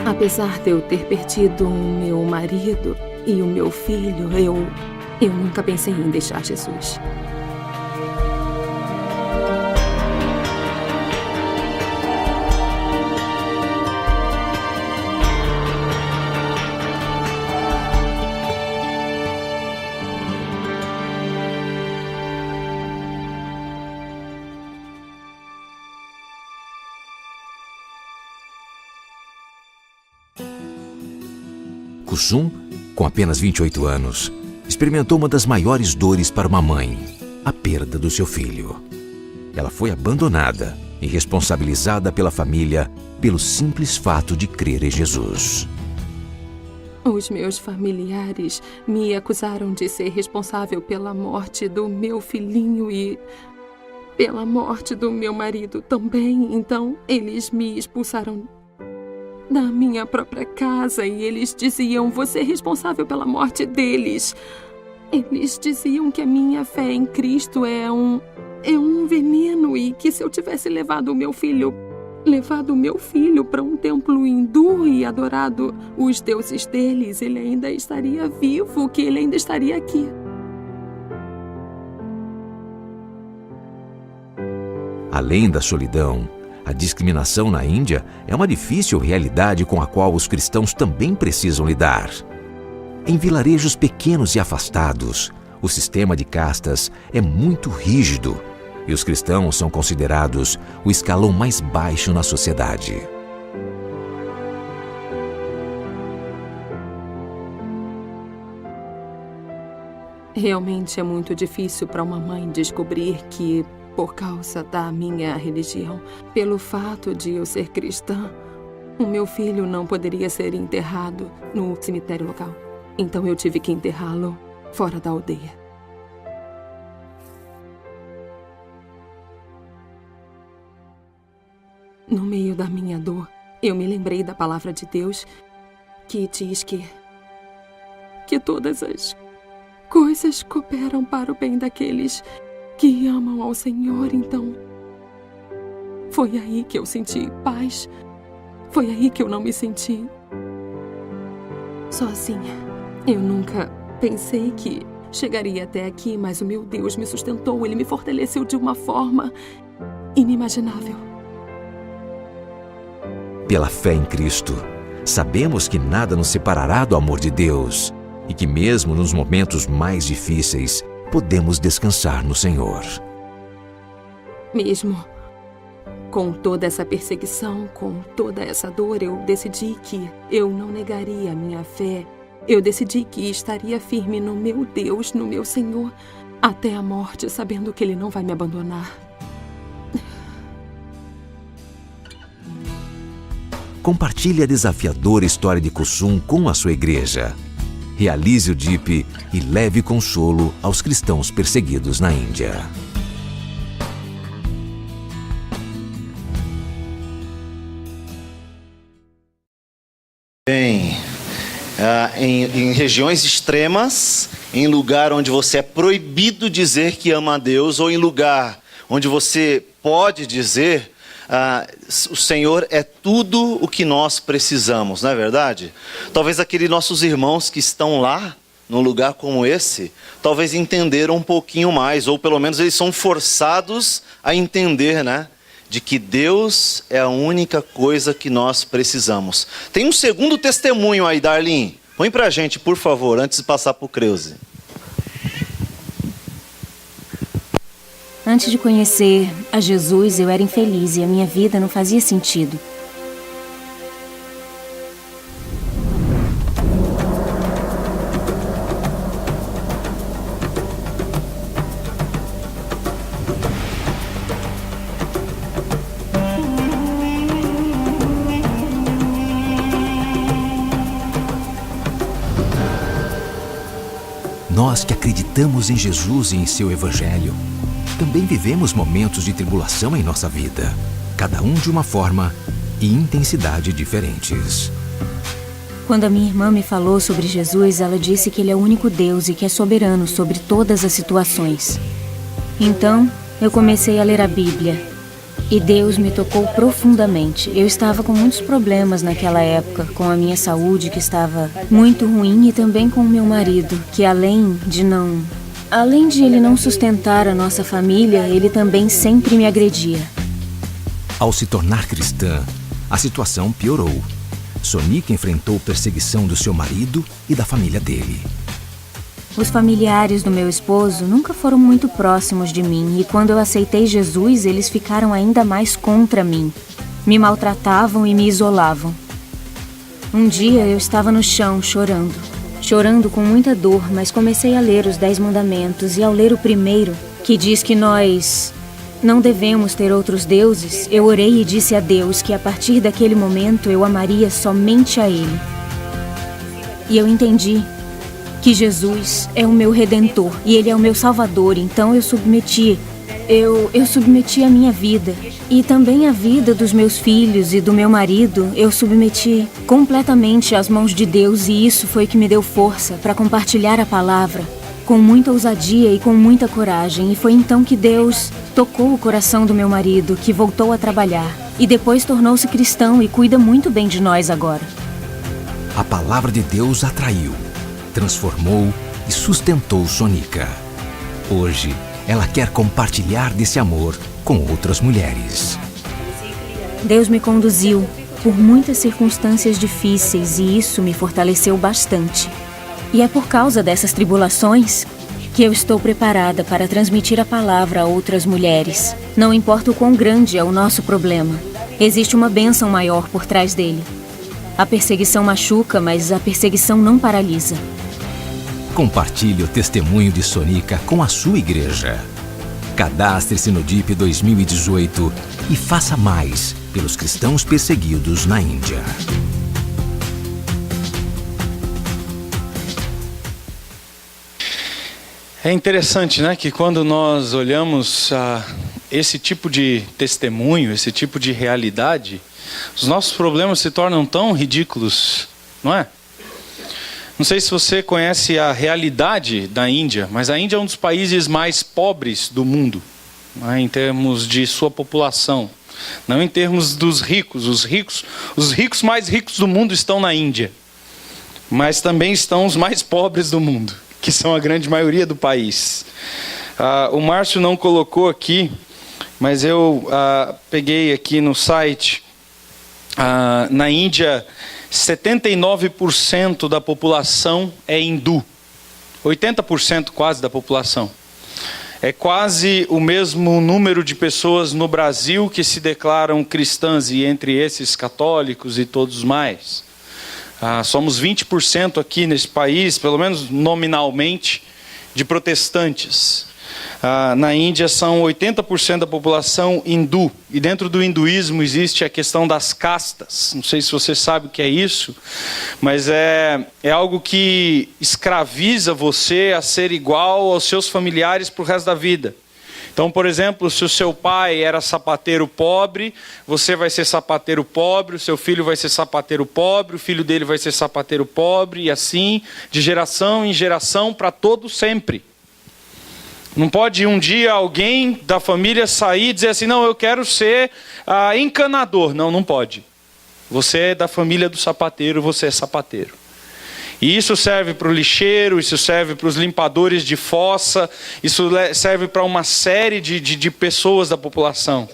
Apesar de eu ter perdido o meu marido e o meu filho, eu nunca pensei em deixar Jesus. Kusum, com apenas 28 anos, experimentou uma das maiores dores para uma mãe, a perda do seu filho. Ela foi abandonada e responsabilizada pela família pelo simples fato de crer em Jesus. Os meus familiares me acusaram de ser responsável pela morte do meu filhinho e pela morte do meu marido também. Então, eles me expulsaram da minha própria casa e eles diziam: você é responsável pela morte deles. Eles diziam que a minha fé em Cristo é um veneno e que se eu tivesse levado o meu filho para um templo hindu e adorado os deuses deles, ele ainda estaria vivo, que ele ainda estaria aqui. Além da solidão, a discriminação na Índia é uma difícil realidade com a qual os cristãos também precisam lidar. Em vilarejos pequenos e afastados, o sistema de castas é muito rígido e os cristãos são considerados o escalão mais baixo na sociedade. Realmente é muito difícil para uma mãe descobrir que, por causa da minha religião, pelo fato de eu ser cristã, o meu filho não poderia ser enterrado no cemitério local. Então eu tive que enterrá-lo fora da aldeia. No meio da minha dor, eu me lembrei da palavra de Deus que diz que todas as coisas cooperam para o bem daqueles que amam ao Senhor. Então, foi aí que eu senti paz. Foi aí que eu não me senti sozinha. Eu nunca pensei que chegaria até aqui, mas o meu Deus me sustentou. Ele me fortaleceu de uma forma inimaginável. Pela fé em Cristo, sabemos que nada nos separará do amor de Deus e que mesmo nos momentos mais difíceis, podemos descansar no Senhor. Mesmo com toda essa perseguição, com toda essa dor, eu decidi que eu não negaria a minha fé. Eu decidi que estaria firme no meu Deus, no meu Senhor, até a morte, sabendo que Ele não vai me abandonar. Compartilhe a desafiadora história de Kusum com a sua igreja. Realize o DIP e leve consolo aos cristãos perseguidos na Índia. Bem, em regiões extremas, em lugar onde você é proibido dizer que ama a Deus, ou em lugar onde você pode dizer, o Senhor é tudo o que nós precisamos, não é verdade? Talvez aqueles nossos irmãos que estão lá, num lugar como esse, talvez entenderam um pouquinho mais, ou pelo menos eles são forçados a entender, né? De que Deus é a única coisa que nós precisamos. Tem um segundo testemunho aí, Darlene. Põe pra gente, por favor, antes de passar pro Creuze. Antes de conhecer a Jesus, eu era infeliz e a minha vida não fazia sentido. Nós que acreditamos em Jesus e em seu Evangelho, também vivemos momentos de tribulação em nossa vida, cada um de uma forma e intensidade diferentes. Quando a minha irmã me falou sobre Jesus, ela disse que Ele é o único Deus e que é soberano sobre todas as situações. Então, eu comecei a ler a Bíblia E Deus me tocou profundamente. Eu estava com muitos problemas naquela época, com a minha saúde que estava muito ruim e também com o meu marido, que além de ele não sustentar a nossa família, ele também sempre me agredia. Ao se tornar cristã, a situação piorou. Sonica enfrentou perseguição do seu marido e da família dele. Os familiares do meu esposo nunca foram muito próximos de mim e quando eu aceitei Jesus, eles ficaram ainda mais contra mim. Me maltratavam e me isolavam. Um dia eu estava no chão chorando com muita dor, mas comecei a ler os 10 mandamentos e ao ler o primeiro, que diz que nós não devemos ter outros deuses, eu orei e disse a Deus que a partir daquele momento eu amaria somente a Ele. E eu entendi que Jesus é o meu Redentor e Ele é o meu Salvador, então eu submeti a minha vida e também a vida dos meus filhos e do meu marido, eu submeti completamente às mãos de Deus e isso foi que me deu força para compartilhar a palavra com muita ousadia e com muita coragem. E foi então que Deus tocou o coração do meu marido, que voltou a trabalhar e depois tornou-se cristão e cuida muito bem de nós agora. A palavra de Deus atraiu, transformou e sustentou Sonica. Hoje, ela quer compartilhar desse amor com outras mulheres. Deus me conduziu por muitas circunstâncias difíceis e isso me fortaleceu bastante. E é por causa dessas tribulações que eu estou preparada para transmitir a palavra a outras mulheres. Não importa o quão grande é o nosso problema, existe uma bênção maior por trás dele. A perseguição machuca, mas a perseguição não paralisa. Compartilhe o testemunho de Sonica com a sua igreja. Cadastre-se no DIP 2018 e faça mais pelos cristãos perseguidos na Índia. É interessante, né, que quando nós olhamos esse tipo de testemunho, esse tipo de realidade, os nossos problemas se tornam tão ridículos, não é? Não sei se você conhece a realidade da Índia, mas a Índia é um dos países mais pobres do mundo, né, em termos de sua população, não em termos dos ricos. Os ricos mais ricos do mundo estão na Índia, mas também estão os mais pobres do mundo, que são a grande maioria do país. O Márcio não colocou aqui, mas eu peguei aqui no site. Na Índia, 79% da população é hindu. 80% quase da população. É quase o mesmo número de pessoas no Brasil que se declaram cristãs, e entre esses católicos e todos mais. Somos 20% aqui nesse país, pelo menos nominalmente, de protestantes. Na Índia são 80% da população hindu. E dentro do hinduísmo existe a questão das castas. Não sei se você sabe o que é isso, mas é algo que escraviza você a ser igual aos seus familiares para o resto da vida. Então, por exemplo, se o seu pai era sapateiro pobre, você vai ser sapateiro pobre, o seu filho vai ser sapateiro pobre, o filho dele vai ser sapateiro pobre, e assim, de geração em geração, para todo sempre. Não pode um dia alguém da família sair e dizer assim, não, eu quero ser encanador. Não, não pode. Você é da família do sapateiro, você é sapateiro. E isso serve para o lixeiro, isso serve para os limpadores de fossa, isso serve para uma série de pessoas da população.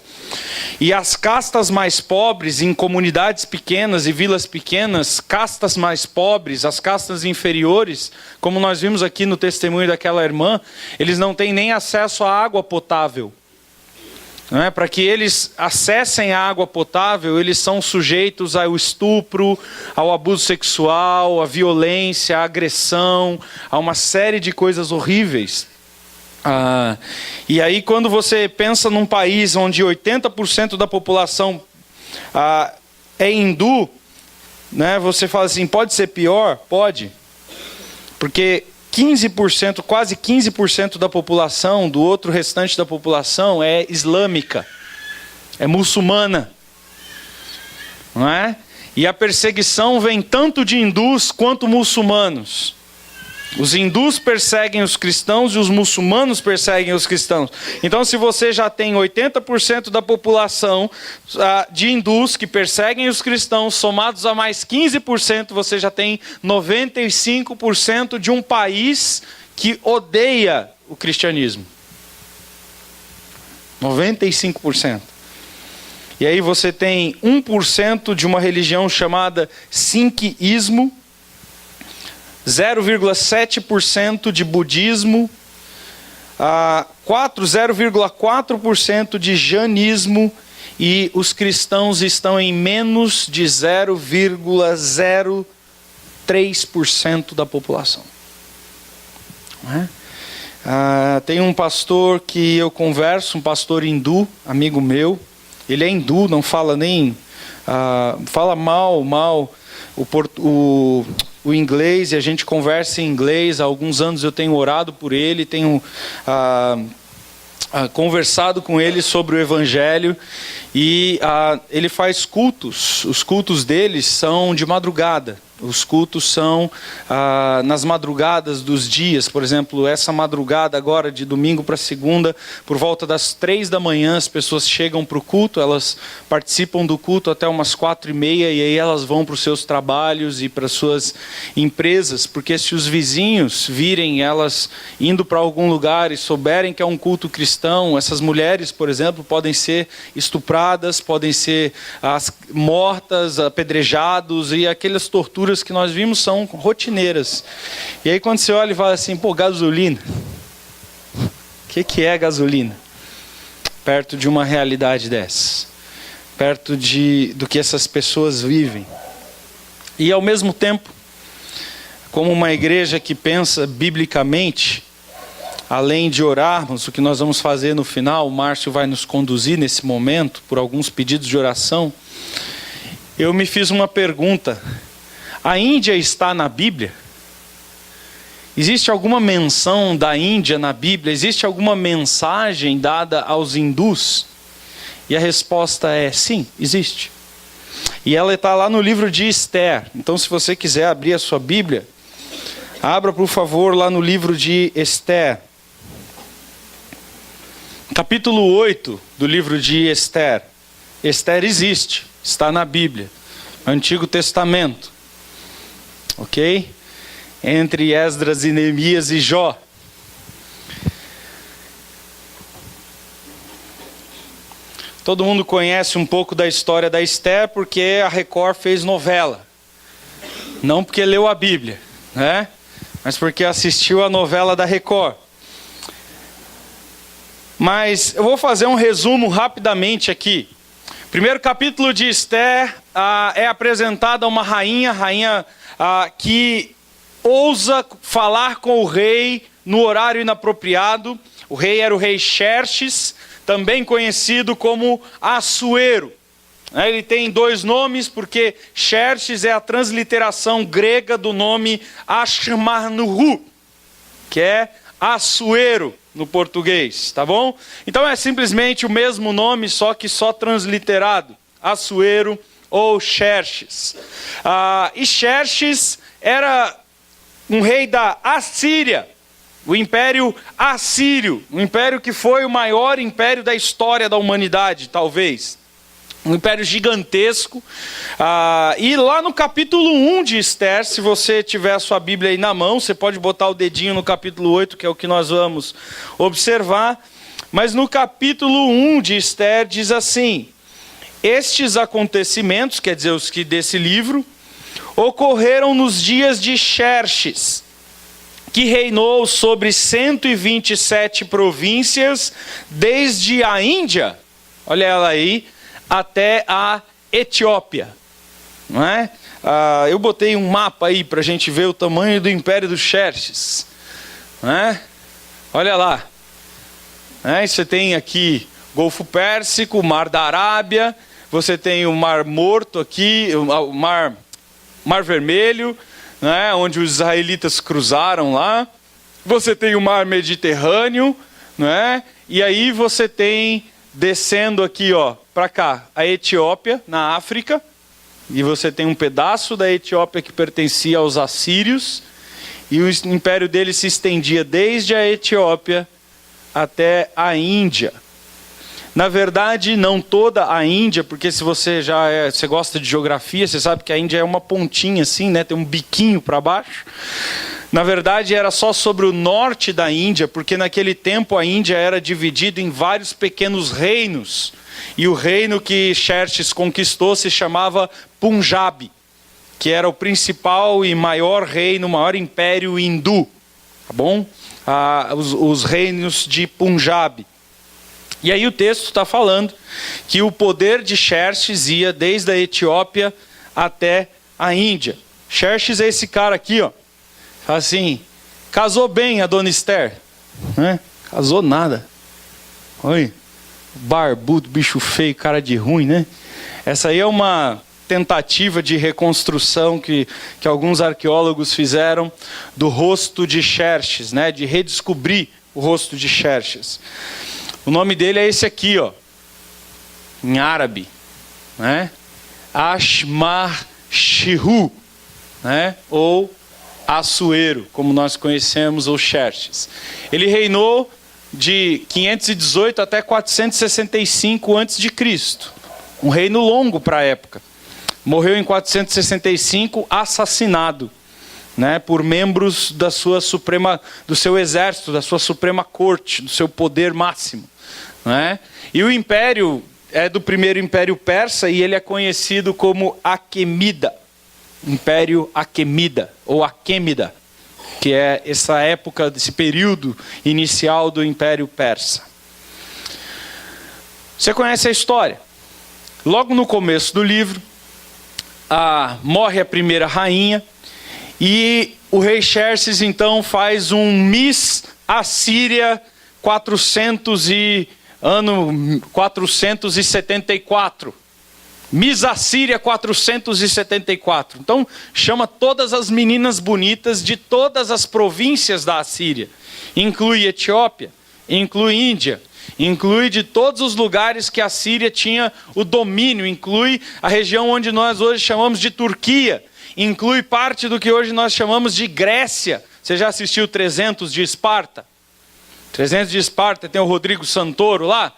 E as castas mais pobres, em comunidades pequenas e vilas pequenas, castas mais pobres, as castas inferiores, como nós vimos aqui no testemunho daquela irmã, eles não têm nem acesso à água potável. Não é? Para que eles acessem a água potável, eles são sujeitos ao estupro, ao abuso sexual, à violência, à agressão, a uma série de coisas horríveis. E aí quando você pensa num país onde 80% da população é hindu, né, você fala assim, pode ser pior? Pode. Porque 15%, quase 15% da população, do outro restante da população é islâmica, é muçulmana, não é? E a perseguição vem tanto de hindus quanto muçulmanos. Os hindus perseguem os cristãos e os muçulmanos perseguem os cristãos. Então, se você já tem 80% da população de hindus que perseguem os cristãos, somados a mais 15%, você já tem 95% de um país que odeia o cristianismo. 95%. E aí você tem 1% de uma religião chamada Sikhismo, 0,7% de budismo, 0,4% de jainismo, e os cristãos estão em menos de 0,03% da população. Não é? Tem um pastor que eu converso, um pastor hindu, amigo meu. Ele é hindu, não fala nem... fala mal o inglês, e a gente conversa em inglês. Há alguns anos eu tenho orado por ele, tenho conversado com ele sobre o evangelho, e ele faz cultos. Os cultos dele são de madrugada. Os cultos são nas madrugadas dos dias. Por exemplo, essa madrugada agora, de domingo para segunda, por volta das 3 da manhã, as pessoas chegam para o culto, elas participam do culto até umas 4h30, e aí elas vão para os seus trabalhos e para as suas empresas, porque se os vizinhos virem elas indo para algum lugar e souberem que é um culto cristão, essas mulheres, por exemplo, podem ser estupradas, podem ser mortas, apedrejados, e aquelas torturas que nós vimos são rotineiras. E aí quando você olha e fala assim, pô, gasolina, o que é gasolina? Perto de uma realidade dessa, perto do que essas pessoas vivem. E ao mesmo tempo, como uma igreja que pensa biblicamente, além de orarmos, o que nós vamos fazer no final, o Márcio vai nos conduzir nesse momento, por alguns pedidos de oração, eu me fiz uma pergunta. A Índia está na Bíblia? Existe alguma menção da Índia na Bíblia? Existe alguma mensagem dada aos hindus? E a resposta é sim, existe. E ela está lá no livro de Esther. Então, se você quiser abrir a sua Bíblia, abra, por favor, lá no livro de Esther. Capítulo 8 do livro de Esther. Esther existe, está na Bíblia, Antigo Testamento. Ok? Entre Esdras e Neemias e Jó. Todo mundo conhece um pouco da história da Esther porque a Record fez novela. Não porque leu a Bíblia, né? Mas porque assistiu a novela da Record. Mas eu vou fazer um resumo rapidamente aqui. Primeiro capítulo de Esther, é apresentada uma rainha que ousa falar com o rei no horário inapropriado. O rei era o rei Xerxes, também conhecido como Assuero. Ele tem 2 nomes, porque Xerxes é a transliteração grega do nome Ashmarnuhu, que é Assuero no português, tá bom? Então é simplesmente o mesmo nome, só que só transliterado, Assuero ou Xerxes. E Xerxes era um rei da Assíria, o Império Assírio, um império que foi o maior império da história da humanidade, talvez. Um império gigantesco. E lá no capítulo 1 de Esther, se você tiver a sua Bíblia aí na mão, você pode botar o dedinho no capítulo 8, que é o que nós vamos observar. Mas no capítulo 1 de Esther diz assim: estes acontecimentos, quer dizer, os que desse livro, ocorreram nos dias de Xerxes, que reinou sobre 127 províncias, desde a Índia, olha ela aí, até a Etiópia, não é? Eu botei um mapa aí para a gente ver o tamanho do Império do Xerxes, não é? Olha lá, você tem aqui Golfo Pérsico, Mar da Arábia, você tem o Mar Morto aqui, o Mar Vermelho, né, onde os israelitas cruzaram lá. Você tem o Mar Mediterrâneo, né? E aí você tem, descendo aqui, para cá, a Etiópia, na África. E você tem um pedaço da Etiópia que pertencia aos assírios. E o império dele se estendia desde a Etiópia até a Índia. Na verdade, não toda a Índia, porque se você você gosta de geografia, você sabe que a Índia é uma pontinha assim, né? Tem um biquinho para baixo. Na verdade, era só sobre o norte da Índia, porque naquele tempo a Índia era dividida em vários pequenos reinos. E o reino que Xerxes conquistou se chamava Punjab, que era o principal e maior reino, o maior império hindu, tá bom? Os reinos de Punjab. E aí o texto está falando que o poder de Xerxes ia desde a Etiópia até a Índia. Xerxes é esse cara aqui, ó. Assim, casou bem a dona Esther, né? Casou nada. Oi, barbudo, bicho feio, cara de ruim, né? Essa aí é uma tentativa de reconstrução que alguns arqueólogos fizeram do rosto de Xerxes, né? De redescobrir o rosto de Xerxes. O nome dele é esse aqui, ó, em árabe, né? Ashmar-Shihu, né? Ou Assuero, como nós conhecemos, ou Xerxes. Ele reinou de 518 até 465 a.C., um reino longo para a época. Morreu em 465, assassinado, né, por membros da sua suprema, do seu exército, da sua suprema corte, do seu poder máximo, né? E o império é do primeiro império persa e ele é conhecido como Aquemida, Império Aquemida ou Aquêmida, que é essa época, desse período inicial do Império Persa. Você conhece a história? Logo no começo do livro, morre a primeira rainha e o rei Xerxes então faz um Miss Assíria 474. Miss Assíria 474. Então chama todas as meninas bonitas de todas as províncias da Assíria. Inclui Etiópia, inclui Índia, inclui de todos os lugares que a Síria tinha o domínio, inclui a região onde nós hoje chamamos de Turquia, inclui parte do que hoje nós chamamos de Grécia. Você já assistiu 300 de Esparta? 300 de Esparta, tem o Rodrigo Santoro lá,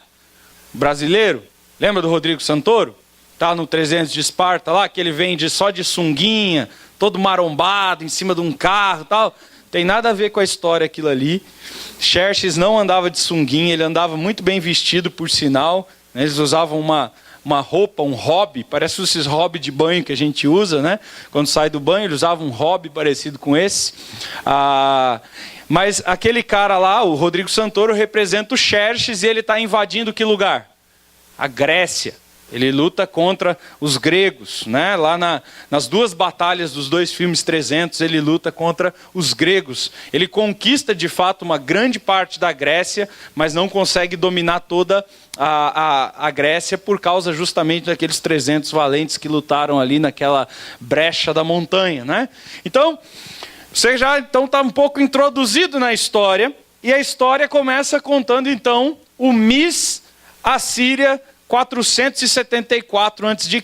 brasileiro. Lembra do Rodrigo Santoro? Tá no 300 de Esparta lá, que ele vem só de sunguinha, todo marombado, em cima de um carro e tal. Tem nada a ver com a história aquilo ali. Xerxes não andava de sunguinha, ele andava muito bem vestido, por sinal. Eles usavam uma roupa, um hobby, parece esses hobby de banho que a gente usa, né? Quando sai do banho, eles usavam um hobby parecido com esse. Mas aquele cara lá, o Rodrigo Santoro, representa o Xerxes e ele está invadindo que lugar? A Grécia. Ele luta contra os gregos, né? Lá nas duas batalhas dos dois filmes 300, ele luta contra os gregos. Ele conquista, de fato, uma grande parte da Grécia, mas não consegue dominar toda a Grécia por causa justamente daqueles 300 valentes que lutaram ali naquela brecha da montanha, né? Então, você já está um pouco introduzido na história, e a história começa contando, então, o Miss Assíria 474 a.C.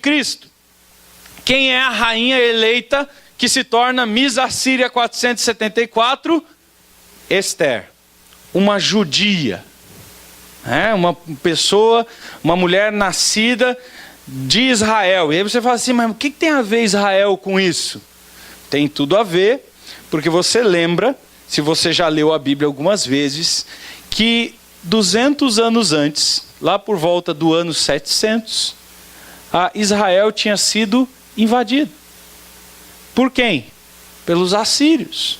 Quem é a rainha eleita que se torna Miss Assíria 474? Esther, uma judia, uma pessoa, uma mulher nascida de Israel. E aí você fala assim, mas o que tem a ver Israel com isso? Tem tudo a ver, porque você lembra, se você já leu a Bíblia algumas vezes, que 200 anos antes, lá por volta do ano 700, Israel tinha sido invadido. Por quem? Pelos assírios.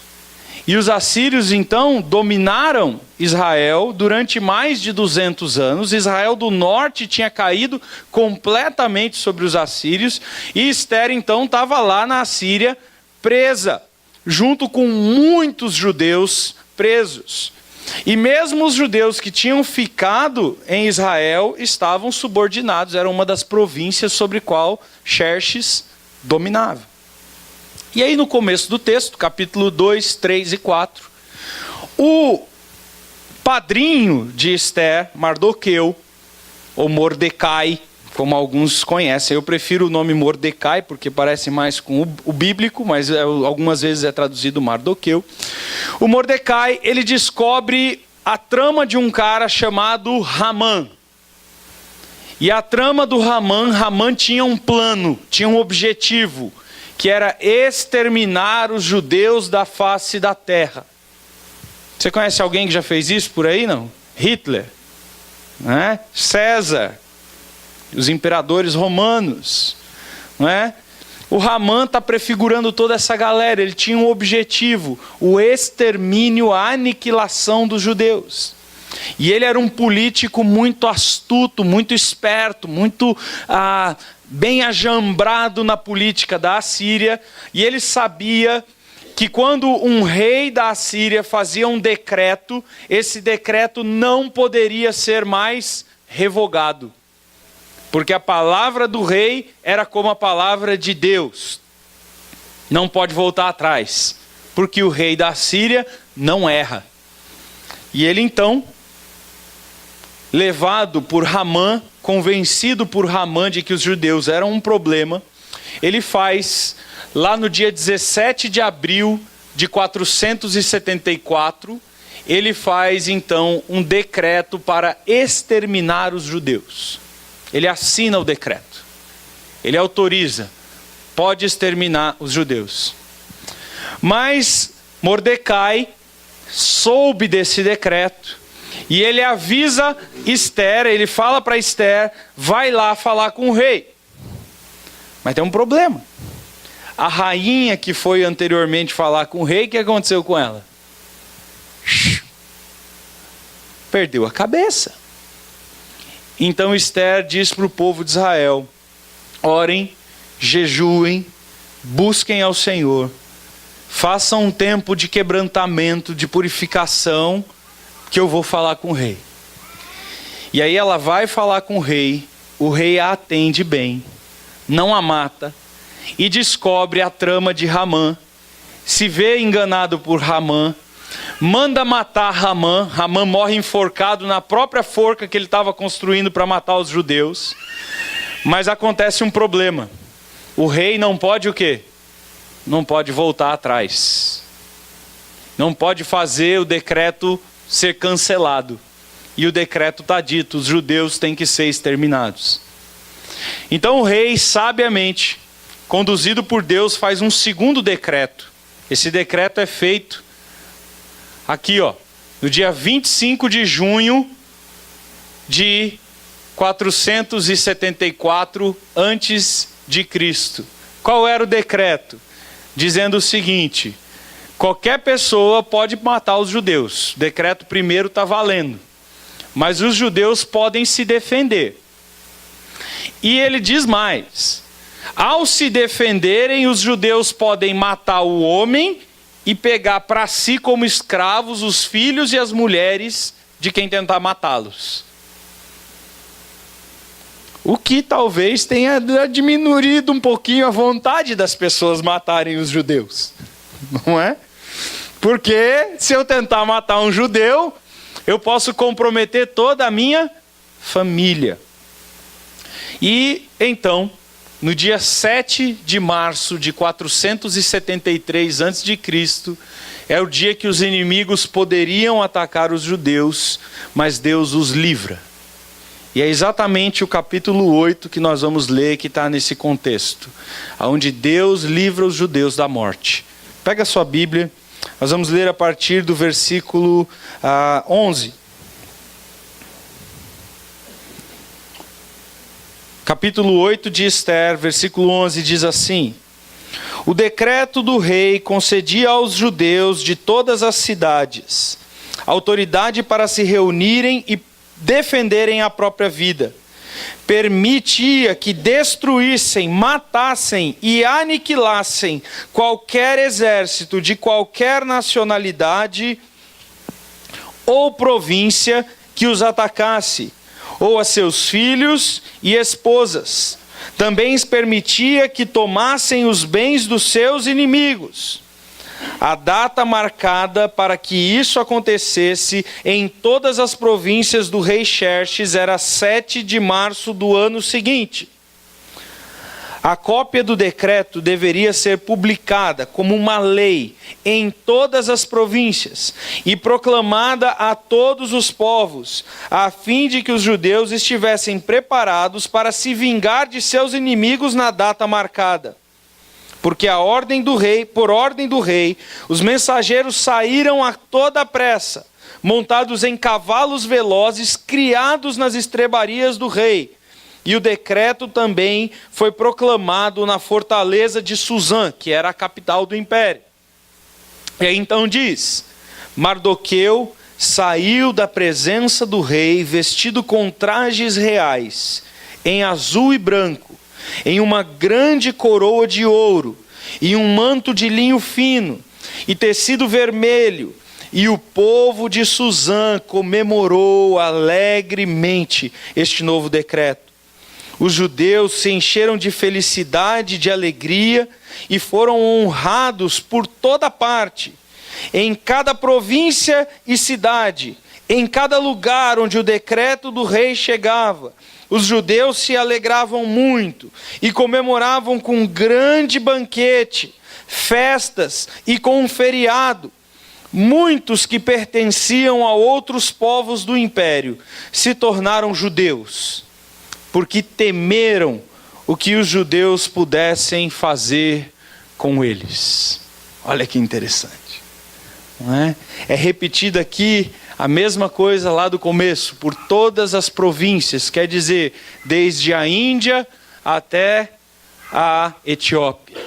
E os assírios, então, dominaram Israel durante mais de 200 anos. Israel do norte tinha caído completamente sobre os assírios. E Esther, então, estava lá na Assíria, presa, junto com muitos judeus presos. E mesmo os judeus que tinham ficado em Israel estavam subordinados, era uma das províncias sobre qual Xerxes dominava. E aí no começo do texto, capítulo 2, 3 e 4, o padrinho de Esther, Mardoqueu, ou Mordecai, como alguns conhecem. Eu prefiro o nome Mordecai, porque parece mais com o bíblico, mas algumas vezes é traduzido Mardoqueu. O Mordecai, ele descobre a trama de um cara chamado Hamã. E a trama do Hamã tinha um plano, tinha um objetivo, que era exterminar os judeus da face da terra. Você conhece alguém que já fez isso por aí, não? Hitler, né? César, os imperadores romanos, não é? O Hamã está prefigurando toda essa galera. Ele tinha um objetivo, o extermínio, a aniquilação dos judeus. E ele era um político muito astuto, muito esperto, muito bem ajambrado na política da Assíria. E ele sabia que quando um rei da Assíria fazia um decreto, esse decreto não poderia ser mais revogado. Porque a palavra do rei era como a palavra de Deus. Não pode voltar atrás. Porque o rei da Assíria não erra. E ele então, levado por Hamã, convencido por Hamã de que os judeus eram um problema, ele faz, lá no dia 17 de abril de 474, ele faz então um decreto para exterminar os judeus. Ele assina o decreto. Ele autoriza. Pode exterminar os judeus. Mas Mordecai soube desse decreto. E ele avisa Esther, ele fala para Esther, vai lá falar com o rei. Mas tem um problema. A rainha que foi anteriormente falar com o rei, o que aconteceu com ela? Perdeu a cabeça. Então Esther diz para o povo de Israel, orem, jejuem, busquem ao Senhor, façam um tempo de quebrantamento, de purificação, que eu vou falar com o rei. E aí ela vai falar com o rei a atende bem, não a mata, e descobre a trama de Hamã, se vê enganado por Hamã, manda matar Hamã. Hamã morre enforcado na própria forca que ele estava construindo para matar os judeus. Mas acontece um problema. O rei não pode o quê? Não pode voltar atrás. Não pode fazer o decreto ser cancelado. E o decreto está dito, os judeus têm que ser exterminados. Então o rei, sabiamente, conduzido por Deus, faz um segundo decreto. Esse decreto é feito aqui, no dia 25 de junho de 474 antes de Cristo. Qual era o decreto? Dizendo o seguinte: qualquer pessoa pode matar os judeus. O decreto primeiro está valendo. Mas os judeus podem se defender. E ele diz mais: ao se defenderem, os judeus podem matar o homem e pegar para si como escravos os filhos e as mulheres de quem tentar matá-los. O que talvez tenha diminuído um pouquinho a vontade das pessoas matarem os judeus. Não é? Porque se eu tentar matar um judeu, eu posso comprometer toda a minha família. E então, no dia 7 de março de 473 a.C., é o dia que os inimigos poderiam atacar os judeus, mas Deus os livra. E é exatamente o capítulo 8 que nós vamos ler, que está nesse contexto, onde Deus livra os judeus da morte. Pega a sua Bíblia, nós vamos ler a partir do versículo 11. Capítulo 8 de Esther, versículo 11, diz assim: o decreto do rei concedia aos judeus de todas as cidades autoridade para se reunirem e defenderem a própria vida. Permitia que destruíssem, matassem e aniquilassem qualquer exército de qualquer nacionalidade ou província que os atacasse, ou a seus filhos e esposas. Também permitia que tomassem os bens dos seus inimigos. A data marcada para que isso acontecesse em todas as províncias do rei Xerxes era 7 de março do ano seguinte. A cópia do decreto deveria ser publicada como uma lei em todas as províncias e proclamada a todos os povos, a fim de que os judeus estivessem preparados para se vingar de seus inimigos na data marcada. Porque por ordem do rei, os mensageiros saíram a toda pressa, montados em cavalos velozes, criados nas estrebarias do rei. E o decreto também foi proclamado na fortaleza de Suzã, que era a capital do império. E aí então diz: Mardoqueu saiu da presença do rei vestido com trajes reais, em azul e branco, em uma grande coroa de ouro, e um manto de linho fino, e tecido vermelho. E o povo de Suzã comemorou alegremente este novo decreto. Os judeus se encheram de felicidade e de alegria e foram honrados por toda parte. Em cada província e cidade, em cada lugar onde o decreto do rei chegava, os judeus se alegravam muito e comemoravam com grande banquete, festas e com um feriado. Muitos que pertenciam a outros povos do império se tornaram judeus, porque temeram o que os judeus pudessem fazer com eles. Olha que interessante, não é? É repetida aqui a mesma coisa lá do começo, por todas as províncias, quer dizer, desde a Índia até a Etiópia.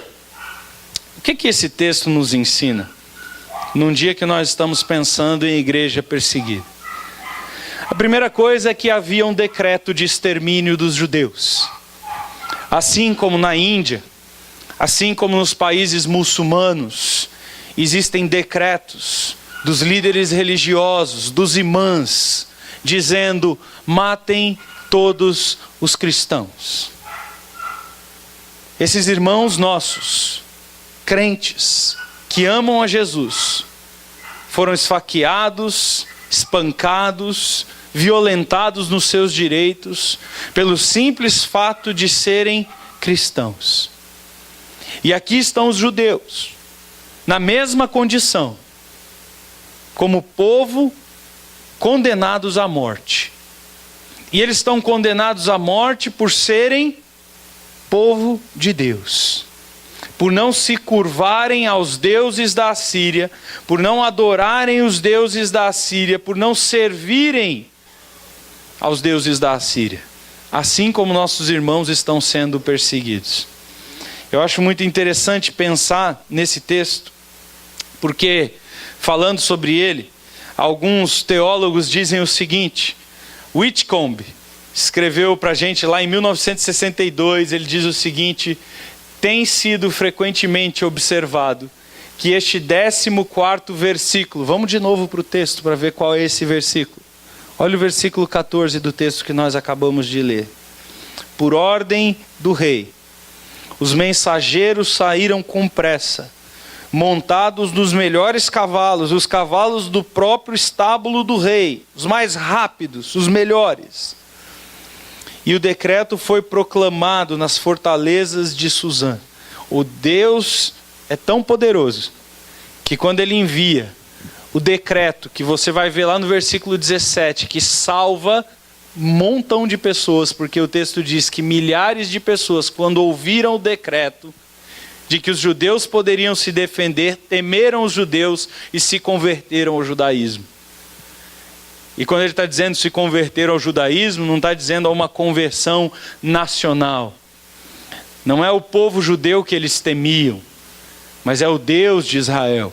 O que esse texto nos ensina? Num dia que nós estamos pensando em igreja perseguida. A primeira coisa é que havia um decreto de extermínio dos judeus. Assim como na Índia, assim como nos países muçulmanos, existem decretos dos líderes religiosos, dos imãs, dizendo: matem todos os cristãos. Esses irmãos nossos, crentes, que amam a Jesus, foram esfaqueados, espancados, violentados nos seus direitos, pelo simples fato de serem cristãos. E aqui estão os judeus, na mesma condição, como povo, condenados à morte. E eles estão condenados à morte por serem povo de Deus, por não se curvarem aos deuses da Assíria, por não adorarem os deuses da Assíria, por não servirem aos deuses da Assíria, assim como nossos irmãos estão sendo perseguidos. Eu acho muito interessante pensar nesse texto, porque, falando sobre ele, alguns teólogos dizem o seguinte. Whitcomb escreveu para a gente lá em 1962, ele diz o seguinte: tem sido frequentemente observado que este 14º versículo, vamos de novo para o texto para ver qual é esse versículo. Olha o versículo 14 do texto que nós acabamos de ler. Por ordem do rei, os mensageiros saíram com pressa, montados nos melhores cavalos, os cavalos do próprio estábulo do rei, os mais rápidos, os melhores. E o decreto foi proclamado nas fortalezas de Suzã. O Deus é tão poderoso que quando ele envia o decreto, que você vai ver lá no versículo 17, que salva um montão de pessoas, porque o texto diz que milhares de pessoas, quando ouviram o decreto de que os judeus poderiam se defender, temeram os judeus e se converteram ao judaísmo. E quando ele está dizendo se converteram ao judaísmo, não está dizendo a uma conversão nacional. Não é o povo judeu que eles temiam, mas é o Deus de Israel.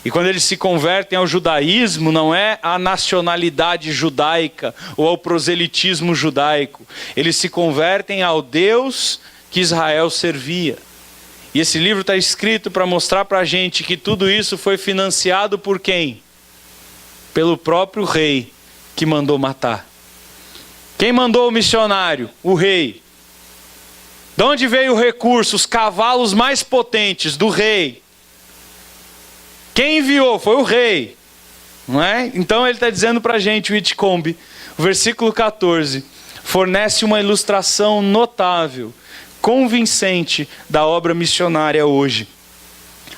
E quando eles se convertem ao judaísmo, não é a nacionalidade judaica ou ao proselitismo judaico. Eles se convertem ao Deus que Israel servia. E esse livro está escrito para mostrar para a gente que tudo isso foi financiado por quem? Pelo próprio rei que mandou matar. Quem mandou o missionário? O rei. De onde veio o recurso? Os cavalos mais potentes do rei. Quem enviou? Foi o rei. Não é? Então ele está dizendo para a gente, o Whitcomb, o versículo 14, fornece uma ilustração notável, convincente da obra missionária hoje.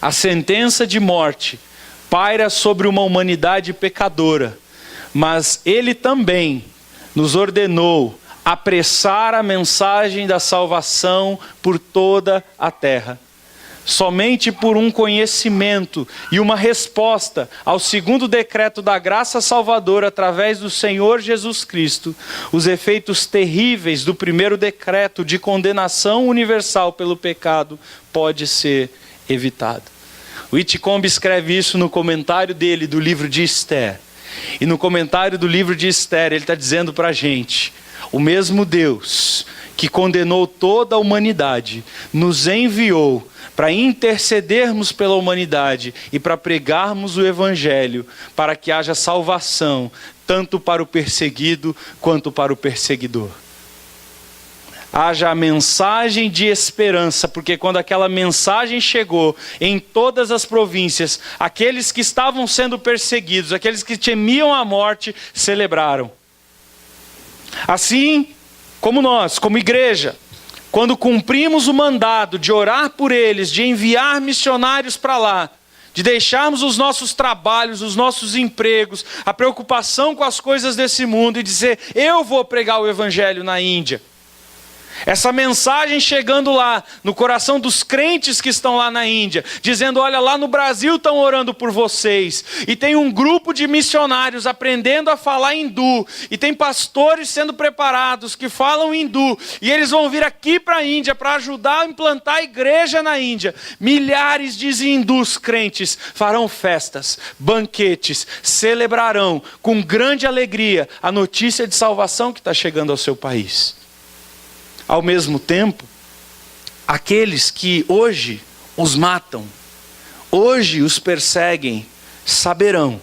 A sentença de morte paira sobre uma humanidade pecadora, mas ele também nos ordenou apressar a mensagem da salvação por toda a terra. Somente por um conhecimento e uma resposta ao segundo decreto da graça salvadora através do Senhor Jesus Cristo, os efeitos terríveis do primeiro decreto de condenação universal pelo pecado pode ser evitado. O Whitcomb escreve isso no comentário dele do livro de Esther. E no comentário do livro de Esther ele está dizendo para a gente, o mesmo Deus que condenou toda a humanidade nos enviou para intercedermos pela humanidade e para pregarmos o Evangelho, para que haja salvação, tanto para o perseguido quanto para o perseguidor. Haja a mensagem de esperança, porque quando aquela mensagem chegou em todas as províncias, aqueles que estavam sendo perseguidos, aqueles que temiam a morte, celebraram. Assim como nós, como igreja, quando cumprimos o mandado de orar por eles, de enviar missionários para lá, de deixarmos os nossos trabalhos, os nossos empregos, a preocupação com as coisas desse mundo e dizer, eu vou pregar o Evangelho na Índia. Essa mensagem chegando lá, no coração dos crentes que estão lá na Índia, dizendo, olha, lá no Brasil estão orando por vocês, e tem um grupo de missionários aprendendo a falar hindu, e tem pastores sendo preparados que falam hindu, e eles vão vir aqui para a Índia para ajudar a implantar a igreja na Índia. Milhares de hindus crentes farão festas, banquetes, celebrarão com grande alegria a notícia de salvação que está chegando ao seu país. Ao mesmo tempo, aqueles que hoje os matam, hoje os perseguem, saberão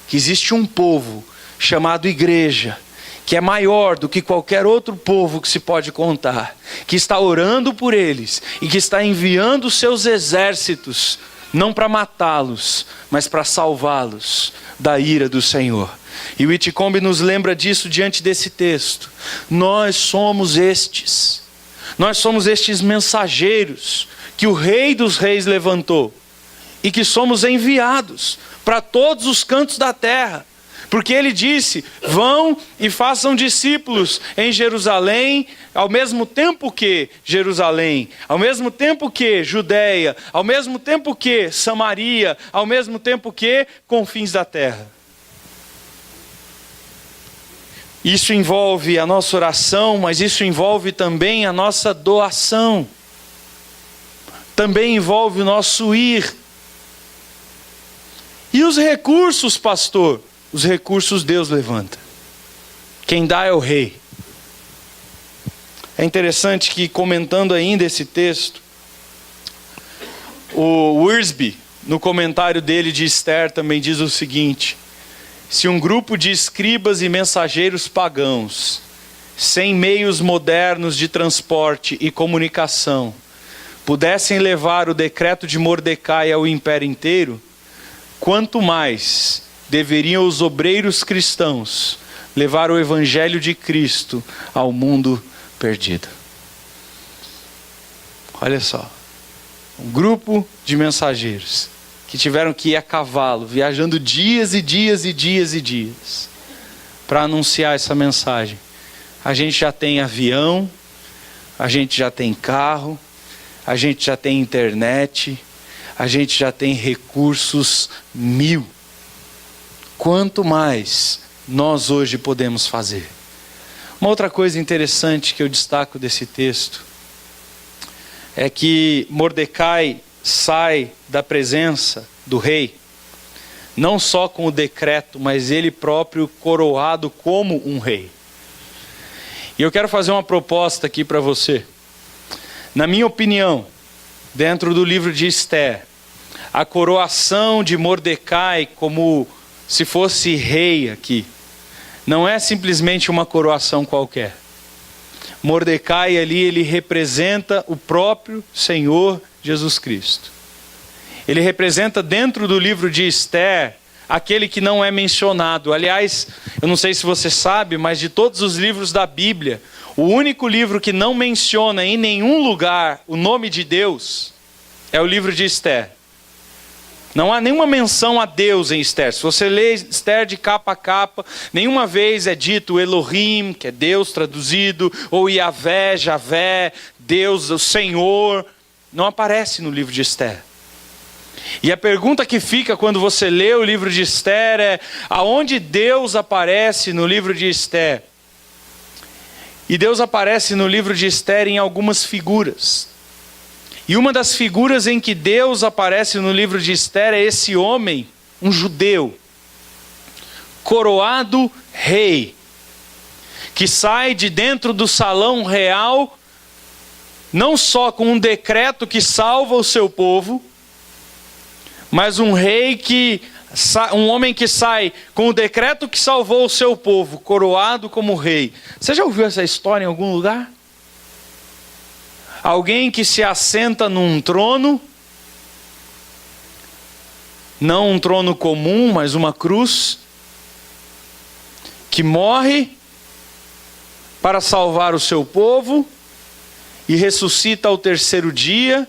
que existe um povo chamado igreja, que é maior do que qualquer outro povo que se pode contar, que está orando por eles e que está enviando seus exércitos, não para matá-los, mas para salvá-los da ira do Senhor. E o Whitcomb nos lembra disso diante desse texto. Nós somos estes mensageiros que o Rei dos Reis levantou e que somos enviados para todos os cantos da terra. Porque ele disse, vão e façam discípulos em Jerusalém, ao mesmo tempo que Jerusalém, ao mesmo tempo que Judeia, ao mesmo tempo que Samaria, ao mesmo tempo que confins da terra. Isso envolve a nossa oração, mas isso envolve também a nossa doação. Também envolve o nosso ir. E os recursos, pastor? Os recursos Deus levanta. Quem dá é o rei. É interessante que, comentando ainda esse texto, o Wiersbe, no comentário dele de Esther, também diz o seguinte: se um grupo de escribas e mensageiros pagãos, sem meios modernos de transporte e comunicação, pudessem levar o decreto de Mordecai ao império inteiro, quanto mais deveriam os obreiros cristãos levar o evangelho de Cristo ao mundo perdido. Olha só, um grupo de mensageiros que tiveram que ir a cavalo, viajando dias e dias e dias e dias, para anunciar essa mensagem. A gente já tem avião, a gente já tem carro, a gente já tem internet, a gente já tem recursos 1000. Quanto mais nós hoje podemos fazer? Uma outra coisa interessante que eu destaco desse texto é que Mordecai sai da presença do rei, não só com o decreto, mas ele próprio coroado como um rei. E eu quero fazer uma proposta aqui para você. Na minha opinião, dentro do livro de Esther, a coroação de Mordecai como se fosse rei aqui, não é simplesmente uma coroação qualquer. Mordecai ali, ele representa o próprio Senhor Jesus Cristo. Ele representa dentro do livro de Esther aquele que não é mencionado. Aliás, eu não sei se você sabe, mas de todos os livros da Bíblia, o único livro que não menciona em nenhum lugar o nome de Deus é o livro de Esther. Não há nenhuma menção a Deus em Esther. Se você lê Esther de capa a capa, nenhuma vez é dito Elohim, que é Deus traduzido, ou Yahvé, Javé, Deus, o Senhor. Não aparece no livro de Esther. E a pergunta que fica quando você lê o livro de Esther é: aonde Deus aparece no livro de Esther? E Deus aparece no livro de Esther em algumas figuras. E uma das figuras em que Deus aparece no livro de Esther é esse homem, um judeu, coroado rei, que sai de dentro do salão real, não só com um decreto que salva o seu povo, mas um homem que sai com o decreto que salvou o seu povo, coroado como rei. Você já ouviu essa história em algum lugar? Alguém que se assenta num trono, não um trono comum, mas uma cruz, que morre para salvar o seu povo e ressuscita ao terceiro dia,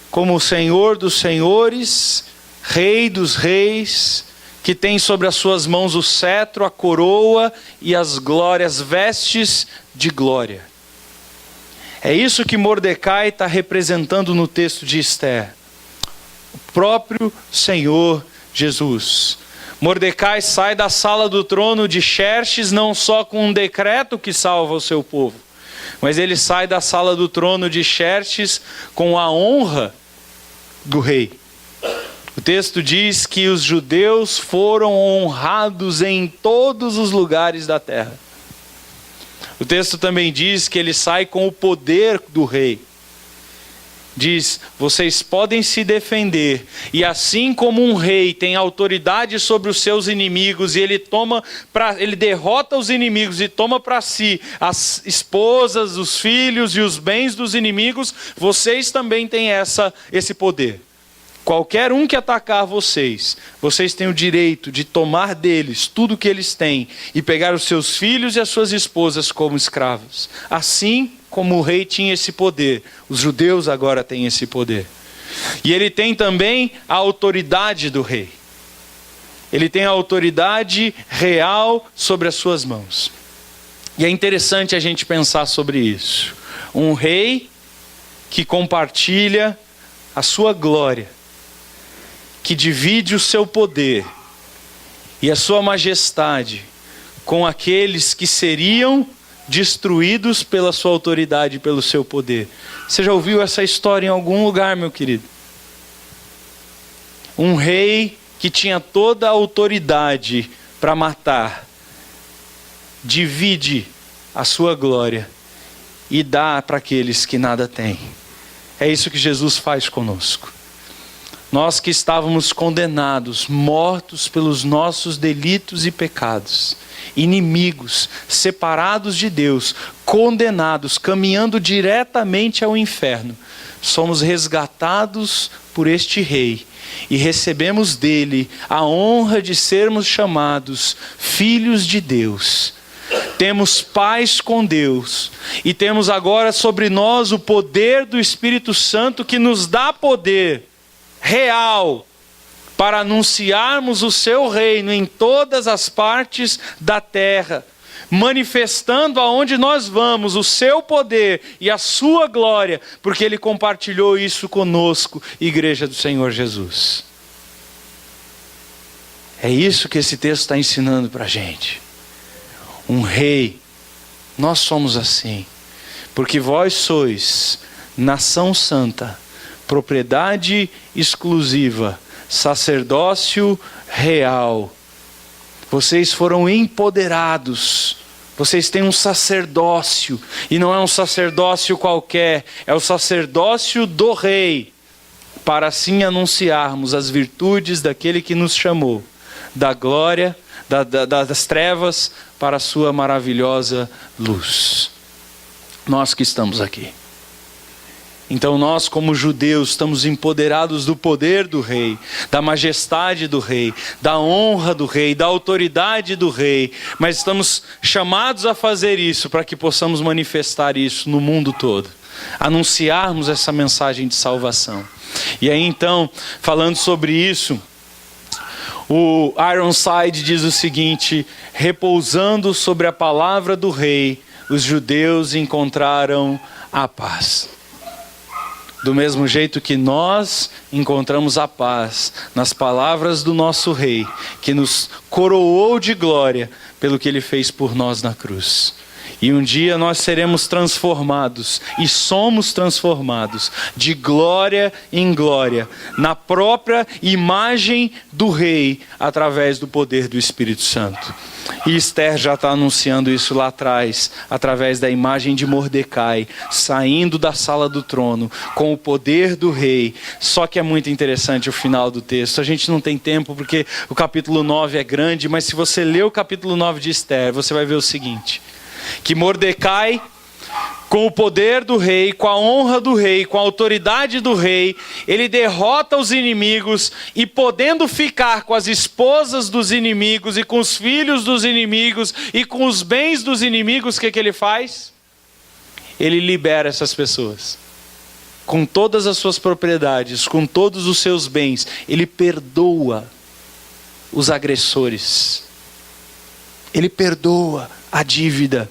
como o Senhor dos senhores, Rei dos reis, que tem sobre as suas mãos o cetro, a coroa e as glórias, vestes de glória. É isso que Mordecai está representando no texto de Esther. O próprio Senhor Jesus. Mordecai sai da sala do trono de Xerxes não só com um decreto que salva o seu povo, mas ele sai da sala do trono de Xerxes com a honra do rei. O texto diz que os judeus foram honrados em todos os lugares da terra. O texto também diz que ele sai com o poder do rei. Diz: vocês podem se defender, e assim como um rei tem autoridade sobre os seus inimigos, e ele derrota os inimigos e toma para si as esposas, os filhos e os bens dos inimigos, vocês também têm esse poder. Qualquer um que atacar vocês têm o direito de tomar deles tudo que eles têm e pegar os seus filhos e as suas esposas como escravos. Assim como o rei tinha esse poder, os judeus agora têm esse poder. E ele tem também a autoridade do rei. Ele tem a autoridade real sobre as suas mãos. E é interessante a gente pensar sobre isso. Um rei que compartilha a sua glória, que divide o seu poder e a sua majestade com aqueles que seriam destruídos pela sua autoridade e pelo seu poder. Você já ouviu essa história em algum lugar, meu querido? Um rei que tinha toda a autoridade para matar, divide a sua glória e dá para aqueles que nada têm. É isso que Jesus faz conosco. Nós que estávamos condenados, mortos pelos nossos delitos e pecados, inimigos, separados de Deus, condenados, caminhando diretamente ao inferno, somos resgatados por este Rei e recebemos dele a honra de sermos chamados filhos de Deus. Temos paz com Deus e temos agora sobre nós o poder do Espírito Santo, que nos dá poder real para anunciarmos o seu reino em todas as partes da terra, manifestando aonde nós vamos o seu poder e a sua glória, porque ele compartilhou isso conosco, Igreja do Senhor Jesus. É isso que esse texto está ensinando para a gente. Um rei, nós somos assim, porque vós sois nação santa, propriedade exclusiva, sacerdócio real. Vocês foram empoderados. Vocês têm um sacerdócio. E não é um sacerdócio qualquer. É o sacerdócio do rei. Para assim anunciarmos as virtudes daquele que nos chamou. Da glória, das trevas para a sua maravilhosa luz. Nós que estamos aqui. Então nós, como judeus, estamos empoderados do poder do rei, da majestade do rei, da honra do rei, da autoridade do rei, mas estamos chamados a fazer isso para que possamos manifestar isso no mundo todo, anunciarmos essa mensagem de salvação. E aí então, falando sobre isso, o Ironside diz o seguinte: repousando sobre a palavra do rei, os judeus encontraram a paz. Do mesmo jeito que nós encontramos a paz nas palavras do nosso rei, que nos coroou de glória pelo que ele fez por nós na cruz. E um dia nós seremos transformados, e somos transformados, de glória em glória, na própria imagem do Rei, através do poder do Espírito Santo. E Esther já está anunciando isso lá atrás, através da imagem de Mordecai, saindo da sala do trono, com o poder do rei. Só que é muito interessante o final do texto. A gente não tem tempo, porque o capítulo 9 é grande, mas se você ler o capítulo 9 de Esther, você vai ver o seguinte: que Mordecai, com o poder do rei, com a honra do rei, com a autoridade do rei, ele derrota os inimigos, e podendo ficar com as esposas dos inimigos e com os filhos dos inimigos e com os bens dos inimigos, o que ele faz? Ele libera essas pessoas. Com todas as suas propriedades, com todos os seus bens, ele perdoa os agressores. Ele perdoa a dívida.